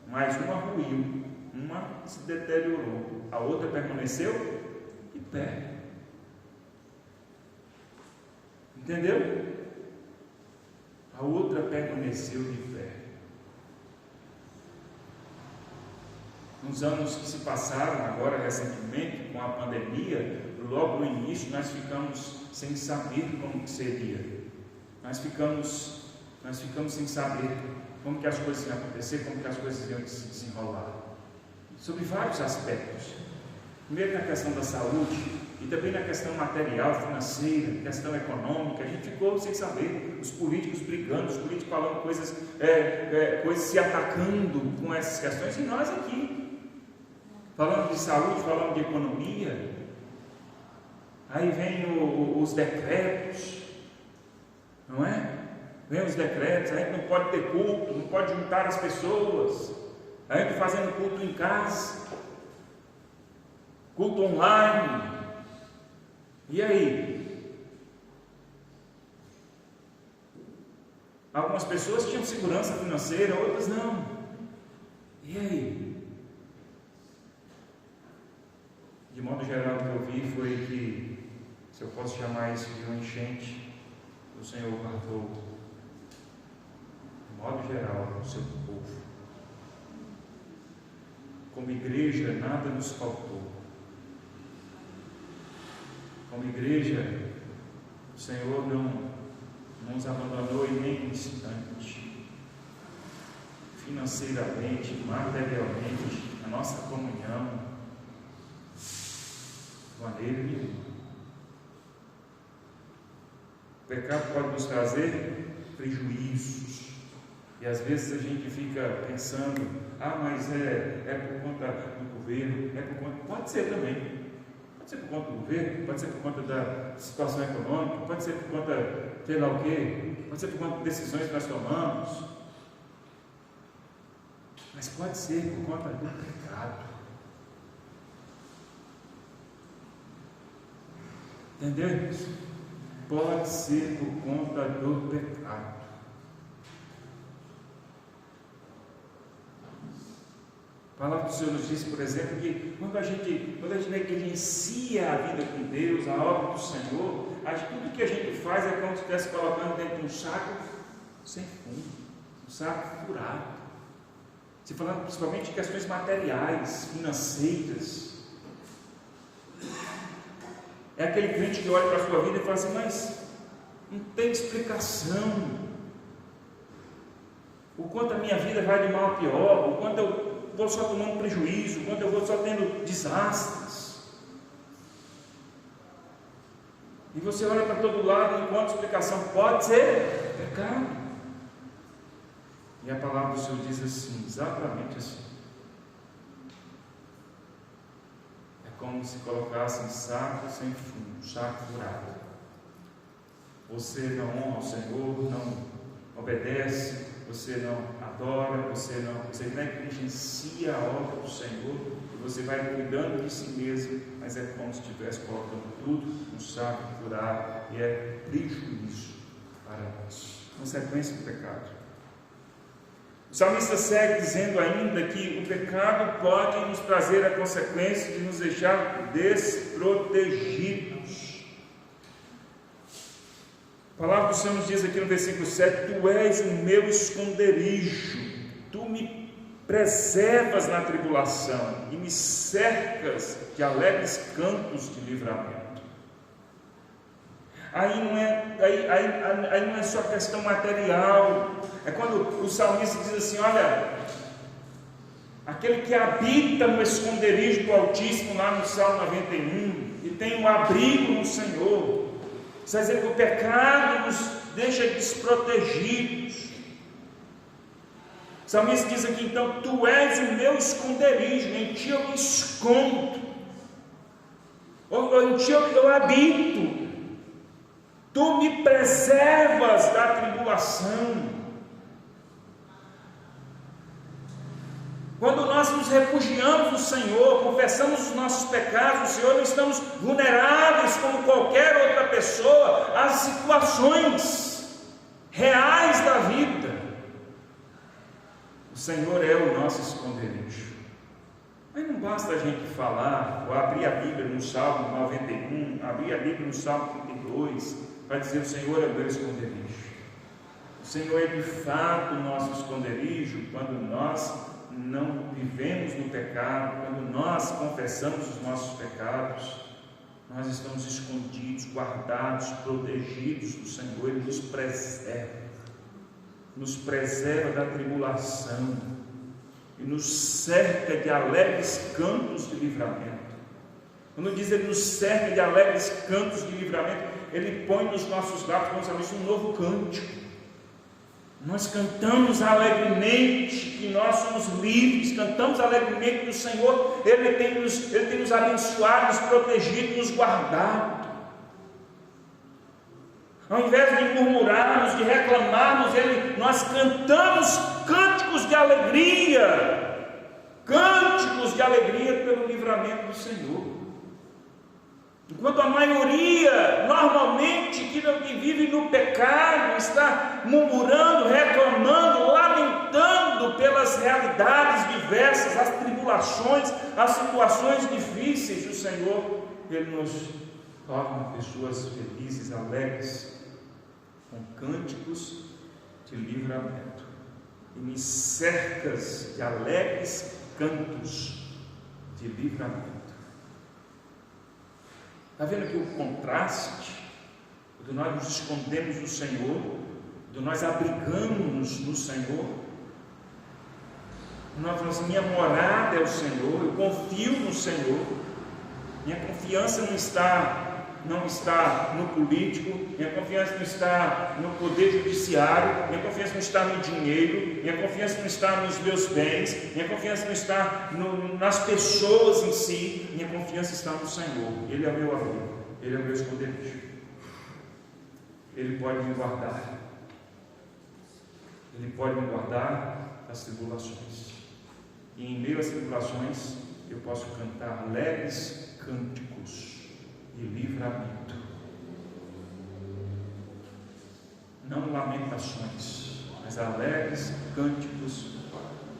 mas uma ruiu, uma se deteriorou, a outra permaneceu de pé. Entendeu? A outra permaneceu de pé. Nos anos que se passaram, agora recentemente, com a pandemia, logo no início nós ficamos sem saber como que seria. Nós ficamos sem saber como que as coisas iam acontecer, como que as coisas iam se desenrolar. Sobre vários aspectos. Primeiro na questão da saúde, e também na questão material, financeira, questão econômica. A gente ficou sem saber. Os políticos brigando, os políticos falando coisas se atacando com essas questões, e nós aqui falando de saúde, falando de economia. Aí vem os decretos, não é? Vem os decretos, a gente não pode ter culto, não pode juntar as pessoas, a gente fazendo culto em casa, culto online. E aí? Algumas pessoas tinham segurança financeira, outras não. E aí? De modo geral, o que eu vi foi que, se eu posso chamar isso de uma enchente, o Senhor guardou, de modo geral, o seu povo. Como igreja, nada nos faltou. Como igreja, o Senhor não nos abandonou em nem um instante. Financeiramente, materialmente, a nossa comunhão, de maneira nenhuma. O pecado pode nos trazer prejuízos, E às vezes a gente fica pensando, mas é por conta do governo, pode ser também. Pode ser por conta do governo, pode ser por conta da situação econômica, pode ser por conta, sei lá o quê, pode ser por conta de decisões que nós tomamos. Mas pode ser por conta do pecado. Entendeu? Pode ser por conta do pecado. A palavra do Senhor nos diz, por exemplo, que quando a gente negligencia a vida com Deus, a obra do Senhor, tudo que a gente faz é como se estivesse colocando dentro de um saco sem fundo, um saco furado. Se falando principalmente de questões materiais, financeiras. É aquele crente que olha para a sua vida e fala assim, mas não tem explicação. O quanto a minha vida vai de mal a pior, o quanto eu vou só tomando prejuízo, quando eu vou só tendo desastres. E você olha para todo lado e encontra explicação, pode ser pecado. E a palavra do Senhor diz assim, exatamente assim. É como se colocasse um saco sem fundo, um saco furado. Você não honra o Senhor, não obedece, você não adora, você negligencia a obra do Senhor, e você vai cuidando de si mesmo, mas é como se estivesse colocando tudo no saco furado, e é prejuízo para nós. Consequência do pecado. O salmista segue dizendo ainda que o pecado pode nos trazer a consequência de nos deixar desprotegidos. A palavra do Senhor nos diz aqui no versículo 7, Tu és o meu esconderijo, Tu me preservas na tribulação e me cercas de alegres campos de livramento. Aí não é só questão material, é quando o salmista diz assim, olha, aquele que habita no esconderijo do Altíssimo, lá no Salmo 91, e tem um abrigo no Senhor. Isso quer dizer que o pecado nos deixa desprotegidos. O salmista diz aqui, então, Tu és o meu esconderijo, em Ti eu me escondo, ou em Ti eu habito. Tu me preservas da tribulação. Quando nós nos refugiamos no Senhor, confessamos os nossos pecados, o Senhor, não estamos vulneráveis como qualquer outra pessoa às situações reais da vida. O Senhor é o nosso esconderijo. Mas não basta a gente falar, ou abrir a Bíblia no Salmo 91, abrir a Bíblia no Salmo 32, para dizer: o Senhor é o meu esconderijo. O Senhor é de fato o nosso esconderijo quando nós não vivemos no pecado, quando nós confessamos os nossos pecados, nós estamos escondidos, guardados, protegidos do Senhor. Ele nos preserva da tribulação e nos cerca de alegres cantos de livramento. Quando diz Ele nos cerca de alegres cantos de livramento, Ele põe nos nossos lábios, como sabemos, um novo cântico. Nós cantamos alegremente que nós somos livres, cantamos alegremente que o Senhor Ele tem nos abençoado, nos protegido, nos guardado. Ao invés de murmurarmos, de reclamarmos, nós cantamos cânticos de alegria pelo livramento do Senhor. Enquanto a maioria, normalmente, que vive no pecado, está murmurando, reclamando, lamentando pelas realidades diversas, as tribulações, as situações difíceis, o Senhor, Ele nos torna pessoas felizes, alegres, com cânticos de livramento. E me cercas de alegres cantos de livramento. Está vendo aqui o contraste? Quando nós nos escondemos no Senhor, quando nós abrigamos no Senhor, quando nós falamos assim: minha morada é o Senhor, eu confio no Senhor, minha confiança não está não está no político, minha confiança não está no poder judiciário, minha confiança não está no dinheiro, minha confiança não está nos meus bens, minha confiança não está nas pessoas em si, minha confiança está no Senhor. Ele é meu amigo, Ele é meu esconderijo, Ele pode me guardar, Ele pode me guardar das tribulações, e em meio às tribulações eu posso cantar alegres cânticos e livramento, não lamentações, mas alegres cânticos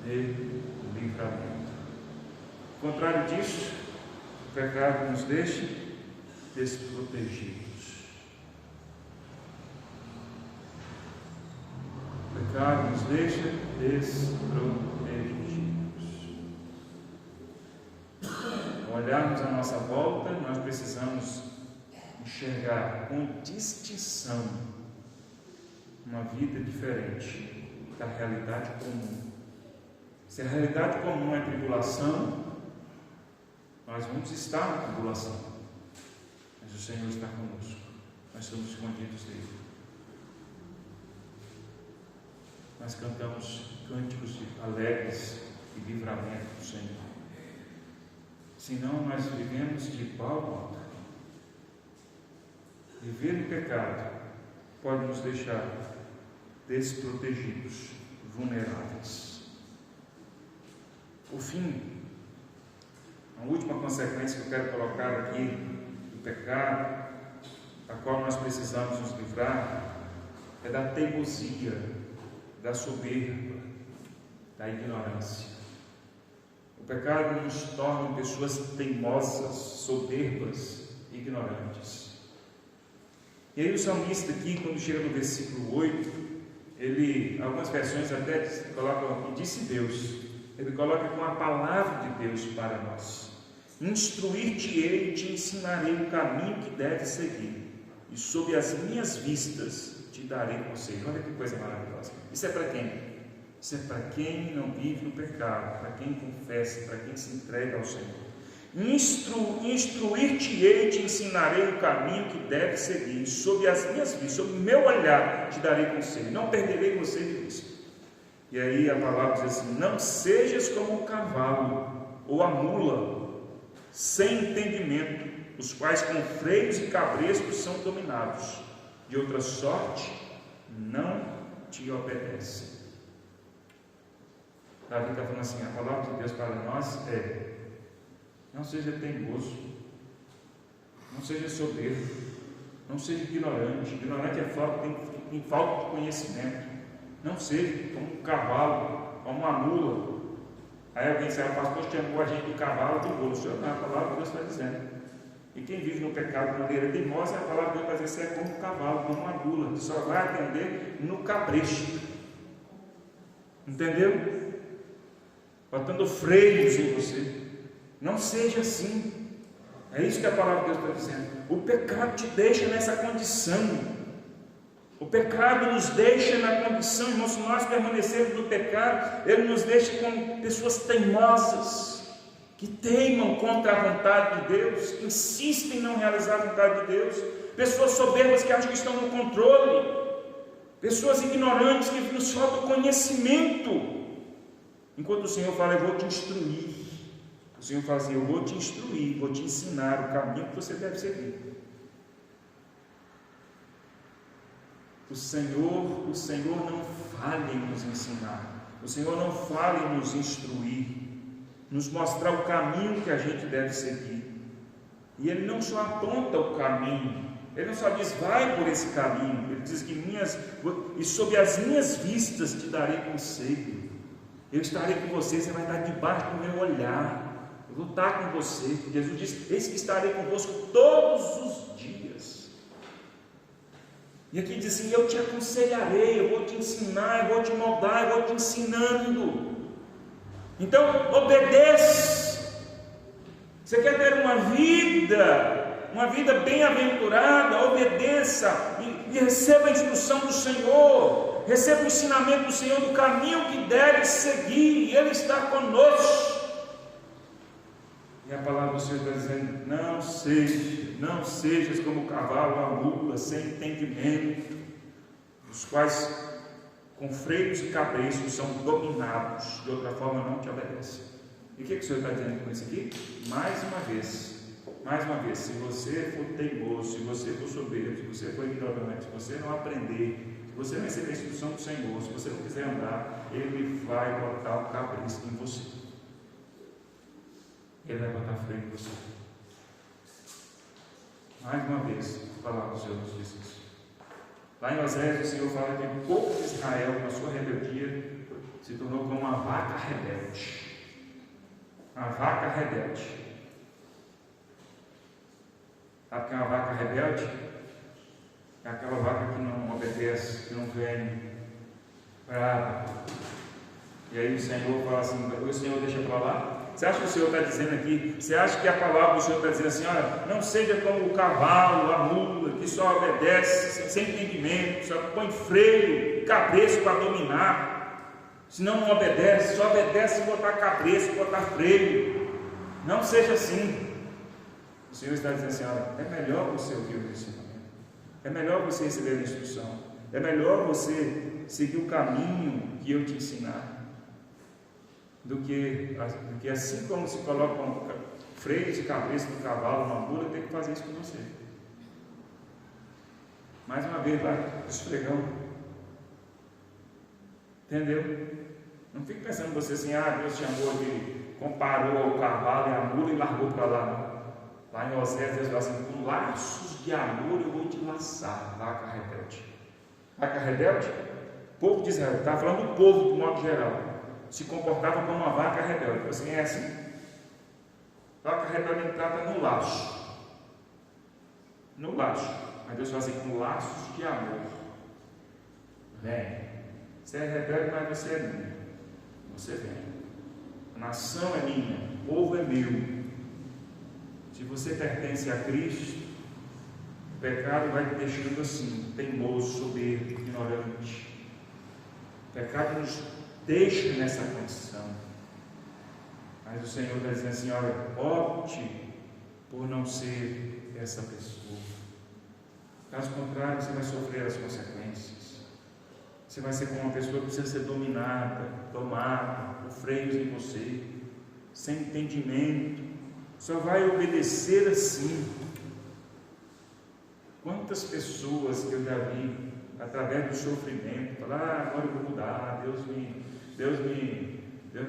de livramento. Ao contrário disso, o pecado nos deixa desprotegidos. O pecado nos deixa desprotegidos. Ao olharmos à nossa volta, nós precisamos enxergar com distinção uma vida diferente da realidade comum. Se a realidade comum é tribulação, nós vamos estar na tribulação, mas o Senhor está conosco, nós somos escondidos dele. Nós cantamos cânticos alegres e livramento do Senhor. Senão nós vivemos de pau a pau. Viver no pecado pode nos deixar desprotegidos, vulneráveis. Por fim, a última consequência que eu quero colocar aqui do pecado, a qual nós precisamos nos livrar, é da teimosia, da soberba, da ignorância. O pecado nos torna pessoas teimosas, soberbas, ignorantes. E aí o salmista aqui, quando chega no versículo 8, algumas versões até colocam aqui, disse Deus, ele coloca com a palavra de Deus para nós: instruir-te-ei e te ensinarei o caminho que deves seguir, e sob as minhas vistas te darei conselho. Olha que coisa maravilhosa. Isso é para quem? Isso é para quem não vive no pecado, para quem confessa, para quem se entrega ao Senhor. Instruir-te-ei e te ensinarei o caminho que deve seguir, e sob as minhas vistas, sob o meu olhar, te darei conselho, não perderei você de vista. E aí a palavra diz assim: não sejas como o cavalo ou a mula, sem entendimento, os quais com freios e cabrestos são dominados, de outra sorte não te obedecem. Davi está falando assim: a palavra de Deus para nós é: não seja teimoso, não seja soberbo, não seja ignorante. Ignorante é falta, tem falta de conhecimento. Não seja como um cavalo, como uma mula. Aí alguém diz: o pastor chamou a gente de cavalo de mula. Não, a palavra de Deus está dizendo. E quem vive no pecado de maneira teimosa, a palavra de Deus vai dizer: você é como um cavalo, como uma mula, que só vai atender no cabresto. Entendeu? Botando freios em você. Não seja assim. É isso que a palavra de Deus está dizendo. O pecado te deixa nessa condição. O pecado nos deixa na condição, irmãos, se nós permanecermos no pecado, ele nos deixa como pessoas teimosas, que teimam contra a vontade de Deus, que insistem em não realizar a vontade de Deus, pessoas soberbas que acham que estão no controle, pessoas ignorantes que nos falta conhecimento. Enquanto o Senhor fala: eu vou te instruir. O Senhor fala assim: eu vou te instruir, vou te ensinar o caminho que você deve seguir. O Senhor não falha em nos ensinar, o Senhor não falha em nos instruir, nos mostrar o caminho que a gente deve seguir. E Ele não só aponta o caminho, Ele não só diz: vai por esse caminho, Ele diz que e sob as minhas vistas te darei conselho. Eu estarei com você, você vai estar debaixo do meu olhar, eu vou estar com você. Jesus disse: eis que estarei convosco todos os dias. E aqui diz assim: eu te aconselharei, eu vou te ensinar, eu vou te moldar, eu vou te ensinando. Então obedeça. Você quer ter uma vida bem-aventurada? Obedeça e receba a instrução do Senhor, receba o ensinamento do Senhor do caminho que deve seguir, e Ele está conosco. E a palavra do Senhor está dizendo: não sejas como o cavalo, a mula, sem entendimento, os quais com freios e cabreços são dominados, de outra forma não te obedecem. E o que o Senhor está dizendo com isso aqui? Mais uma vez, se você for teimoso, se você for soberbo, se você for ignorante, se você não aprender, se você não receber a instrução do Senhor, se você não quiser andar, Ele vai botar o cabresto em você. Ele vai botar freio em você. Mais uma vez, a palavra do Senhor nos diz isso. Lá em Oséias, o Senhor fala que o povo de Israel, na sua rebeldia, se tornou como uma vaca rebelde. Uma vaca rebelde. Sabe o que é uma vaca rebelde? É aquela vaca que não obedece, que não vem brava. E aí o Senhor fala assim: o Senhor deixa para lá. Você acha que o Senhor está dizendo aqui? Você acha que a palavra do Senhor está dizendo assim: olha, não seja como o cavalo, a mula, que só obedece sem entendimento, só põe freio, cabreço para dominar, senão não obedece, só obedece se botar cabreço, botar freio. Não seja assim. O Senhor está dizendo assim: olha, é melhor você ouvir o ensinamento, é melhor você receber a instrução, é melhor você seguir o caminho que eu te ensinar, do que assim como se colocam freios e cabreços no cavalo, numa mula, tem que fazer isso com você. Mais uma vez lá, esfregão. Entendeu? Não fique pensando você assim: Deus chamou de, comparou o cavalo e a mula e largou para lá, não. Lá em Oséias, Deus fala assim: com laços de amor eu vou te laçar, vaca rebelde. Vaca rebelde? O povo de Israel, estava falando do povo de modo geral, se comportava como uma vaca rebelde. Assim, é assim. Vaca rebelde trata no laço. No laço. Mas Deus fala assim: com laços de amor. Vem. Você é rebelde, mas você é minha. Você vem. A nação é minha. O povo é meu. Se você pertence a Cristo, o pecado vai te deixando assim, teimoso, soberbo, ignorante. O pecado nos deixa nessa condição. Mas o Senhor está dizendo assim: olha, opte por não ser essa pessoa. Caso contrário, você vai sofrer as consequências. Você vai ser como uma pessoa que precisa ser dominada, tomada, por freios em você, sem entendimento. Só vai obedecer assim. Quantas pessoas que eu já vi, através do sofrimento, falar: agora eu vou mudar, Deus me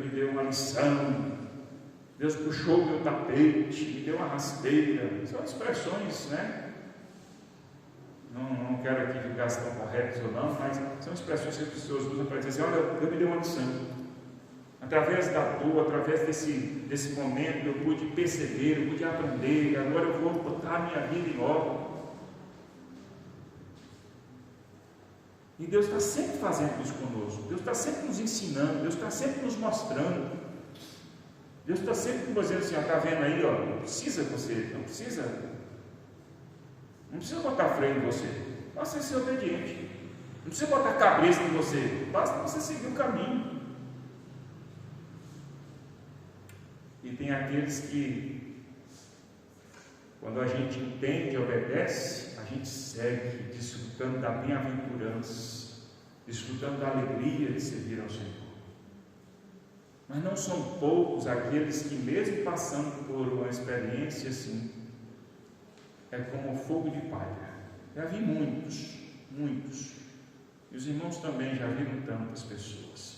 deu uma lição, Deus puxou o meu tapete, me deu uma rasteira. São expressões, né? Não quero aqui julgar se estão corretas ou não, mas são expressões que as pessoas usam para dizer assim: olha, Deus me deu uma lição. Através da dor, através desse momento, eu pude perceber, eu pude aprender, agora eu vou botar a minha vida em ordem. E Deus está sempre fazendo isso conosco. Deus está sempre nos ensinando. Deus está sempre nos mostrando. Deus está sempre nos dizendo assim: está vendo aí, não precisa botar freio em você. Basta ser obediente. Não precisa botar cabeça em você. Basta você seguir o caminho. E tem aqueles que, quando a gente entende e obedece, a gente segue desfrutando da bem-aventurança, desfrutando da alegria de servir ao Senhor. Mas não são poucos aqueles que, mesmo passando por uma experiência assim, é como fogo de palha. Já vi muitos. E os irmãos também já viram tantas pessoas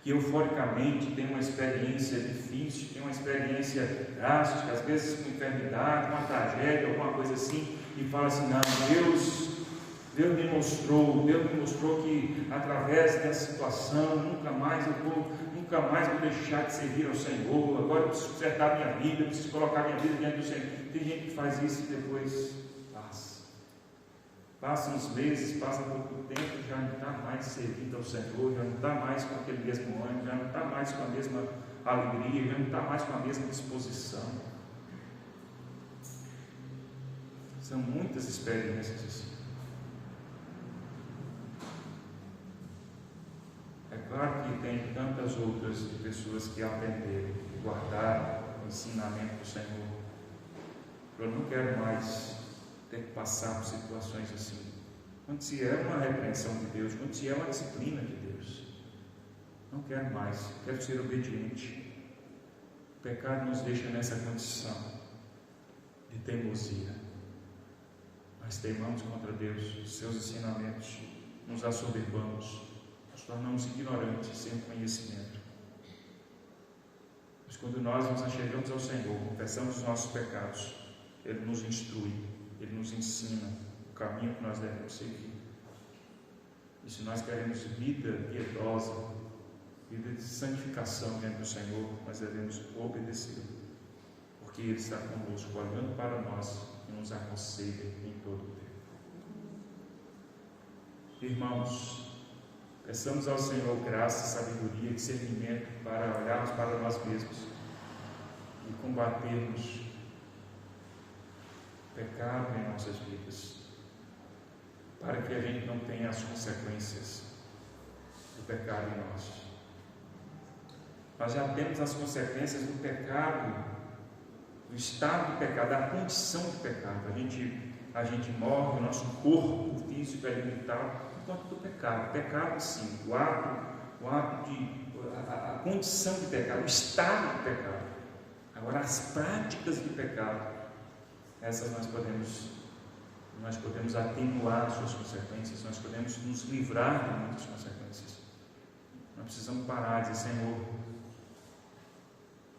que euforicamente tem uma experiência difícil, tem uma experiência drástica, às vezes com enfermidade, uma tragédia, alguma coisa assim, e fala assim: não, Deus me mostrou que através dessa situação nunca mais vou deixar de servir ao Senhor. Agora eu preciso consertar minha vida, eu preciso colocar minha vida diante do Senhor. Tem gente que faz isso e depois passa uns meses, passa pouco tempo, já não está mais servindo ao Senhor, já não está mais com aquele mesmo ânimo, já não está mais com a mesma alegria, já não está mais com a mesma disposição. São muitas experiências assim. É claro que tem tantas outras pessoas que aprenderam, guardaram, ensinamento do Senhor. Eu não quero mais ter que passar por situações assim. Quando se é uma repreensão de Deus, quando se é uma disciplina de Deus, não quero mais, quero ser obediente. O pecado nos deixa nessa condição de teimosia. Nós teimamos contra Deus, seus ensinamentos, nos assoberbamos, nos tornamos ignorantes, sem conhecimento. Mas quando nós nos achegamos ao Senhor, confessamos os nossos pecados, Ele nos instrui, Ele nos ensina o caminho que nós devemos seguir. E se nós queremos vida piedosa, vida de santificação diante do Senhor, nós devemos obedecer, porque Ele está conosco, olhando para nós e nos aconselha em todo o tempo. Irmãos, peçamos ao Senhor graça, sabedoria e discernimento para olharmos para nós mesmos e combatermos o pecado em nossas vidas, para que a gente não tenha as consequências do pecado em nós. Nós já temos as consequências do pecado, do estado do pecado, da condição do pecado. A gente morre, o nosso corpo físico é limitado por conta do pecado. O pecado, sim, a condição de pecado, o estado do pecado. Agora, as práticas de pecado, essas nós podemos atenuar suas consequências, nós podemos nos livrar de muitas consequências. Nós precisamos parar e dizer: Senhor,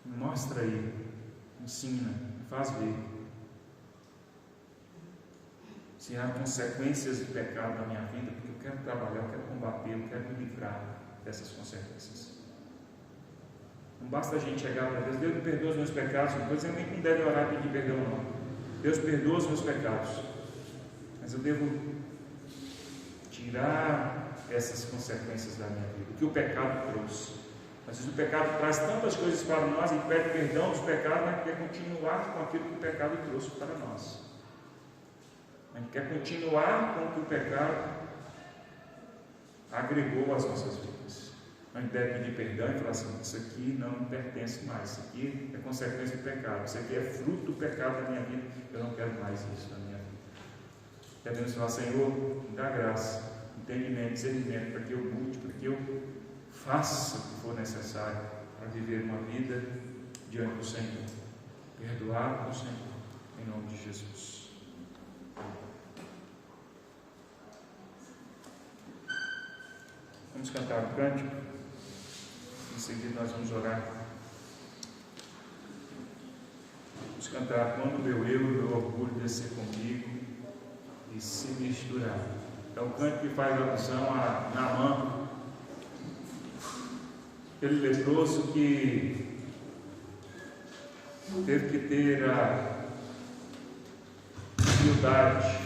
me mostra aí, ensina, me faz ver se há consequências de pecado na minha vida, porque eu quero trabalhar, eu quero combater, eu quero me livrar dessas consequências. Não basta a gente chegar para Deus: Deus me perdoa os meus pecados. Depois eu nem deve orar e pedir perdão, não. Deus perdoa os meus pecados, mas eu devo tirar essas consequências da minha vida, o que o pecado trouxe. Às vezes o pecado traz tantas coisas para nós, e pede perdão dos pecados, mas quer continuar com aquilo que o pecado trouxe para nós. A gente quer continuar com o que o pecado agregou às nossas vidas. A gente deve pedir perdão e falar assim: isso aqui não me pertence mais, isso aqui é consequência do pecado, isso aqui é fruto do pecado da minha vida, eu não quero mais isso na minha vida. Devemos falar: Senhor, me dá graça, entendimento, discernimento, para que eu lute, para que eu faça o que for necessário para viver uma vida diante do Senhor, perdoado do Senhor, em nome de Jesus. Vamos cantar o cântico, em seguida nós vamos orar. Vamos cantar: quando meu eu e meu orgulho descer comigo e se misturar. É o cântico que faz alusão a Naamã, aquele leproso que teve que ter a humildade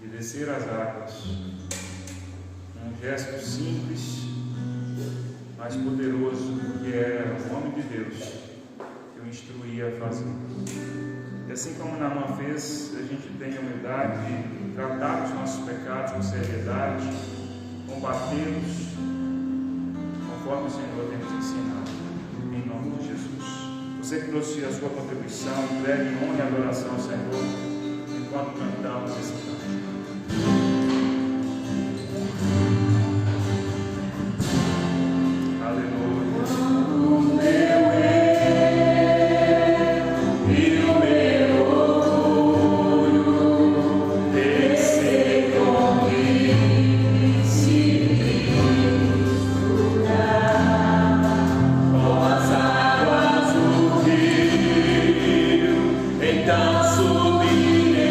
de descer as águas, um gesto simples, mas poderoso, porque era o homem de Deus que o instruía a fazer. E assim como Naamã fez, a gente tem a humildade de tratar os nossos pecados com seriedade, combatê-los conforme o Senhor tem nos ensinado, em nome de Jesus. Você que trouxe a sua contribuição, entregue honra e adoração ao Senhor enquanto cantamos esse canto. Então subirei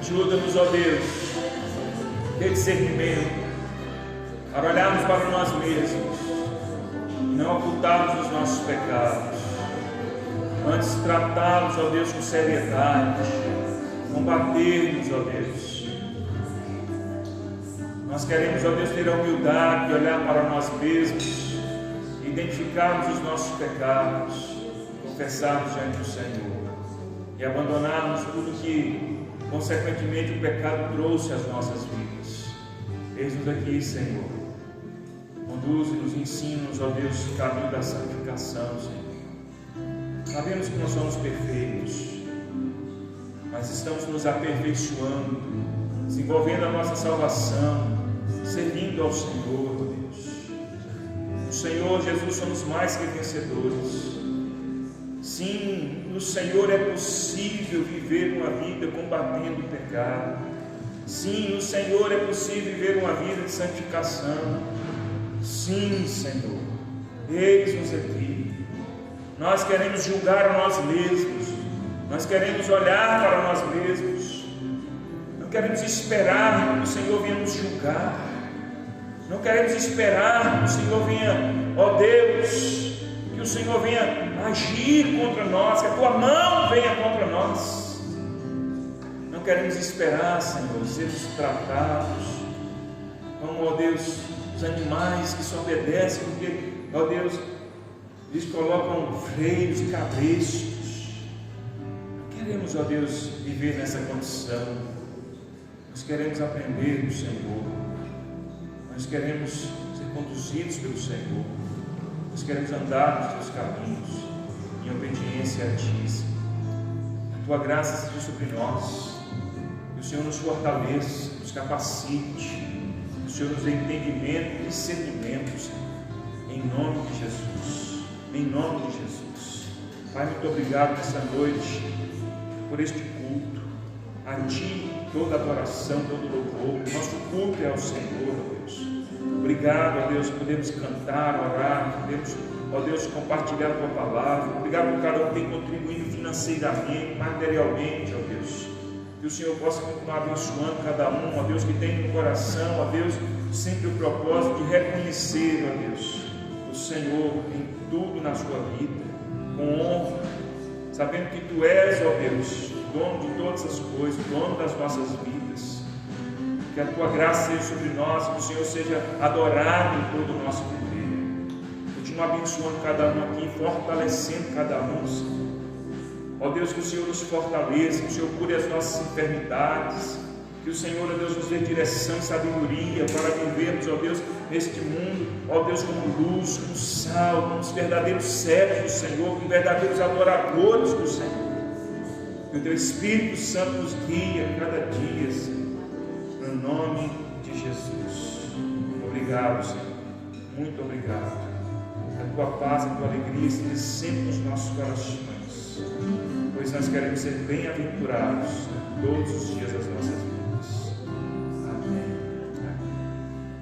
Ajuda-nos, ó Deus, ter discernimento, para olharmos para nós mesmos, não ocultarmos os nossos pecados, antes tratá-los, ó Deus, com seriedade, combater-nos, ó Deus. Nós queremos, ó Deus, ter a humildade de olhar para nós mesmos, identificarmos os nossos pecados, confessarmos diante do Senhor e abandonarmos tudo que, consequentemente, o pecado trouxe às nossas vidas. Eis-nos aqui, Senhor. Conduze-nos, ensina-nos, ó Deus, o caminho da santificação, Senhor. Sabemos que não somos perfeitos, mas estamos nos aperfeiçoando, desenvolvendo a nossa salvação, servindo ao Senhor, ó Deus. No Senhor Jesus somos mais que vencedores. Sim, no Senhor é possível viver uma vida combatendo o pecado. Sim, no Senhor é possível viver uma vida de santificação. Sim, Senhor, eis-nos aqui. Nós queremos julgar a nós mesmos, nós queremos olhar para nós mesmos, não queremos esperar que o Senhor venha nos julgar, não queremos esperar que o Senhor venha, ó Deus, que o Senhor venha agir contra nós, que a tua mão venha contra nós. Não queremos esperar, Senhor, sermos tratados como, ó Deus, os animais que só obedecem porque, ó Deus, eles colocam freios e cabrestos. Não queremos, ó Deus, viver nessa condição. Nós queremos aprender do Senhor. Nós queremos ser conduzidos pelo Senhor. Nós queremos andar nos teus caminhos em obediência a ti, Senhor. A tua graça seja sobre nós. Que o Senhor nos fortaleça, nos capacite. Que o Senhor nos dê entendimento e discernimento, Senhor. Em nome de Jesus. Em nome de Jesus. Pai, muito obrigado nessa noite por este culto. A ti toda adoração, todo louvor. Nosso culto é ao Senhor, ó Deus. Obrigado, ó Deus, podemos cantar, orar, podemos, ó Deus, compartilhar a tua palavra. Obrigado por cada um que tem contribuído financeiramente, materialmente, ó Deus. Que o Senhor possa continuar abençoando cada um, ó Deus, que tem no coração, ó Deus, sempre o propósito de reconhecer, ó Deus, o Senhor em tudo na sua vida, com honra, sabendo que tu és, ó Deus, dono de todas as coisas, dono das nossas vidas. Que a tua graça seja sobre nós, que o Senhor seja adorado em todo o nosso viver. Continua abençoando cada um aqui, fortalecendo cada um, Senhor. Ó Deus, que o Senhor nos fortaleça, que o Senhor cure as nossas enfermidades, que o Senhor, ó Deus, nos dê direção e sabedoria para vivermos, ó Deus, neste mundo, ó Deus, como luz, como sal, como os verdadeiros servos do Senhor, como verdadeiros adoradores do Senhor. Que o teu Espírito Santo nos guia cada dia, Senhor. No nome de Jesus. Obrigado, Senhor. Muito obrigado. Que a tua paz, a tua alegria esteja sempre nos nossos corações, pois nós queremos ser bem-aventurados todos os dias das nossas vidas. Amém.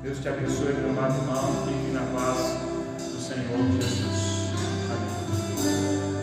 Deus te abençoe, meu amado irmão. Fique na paz do Senhor.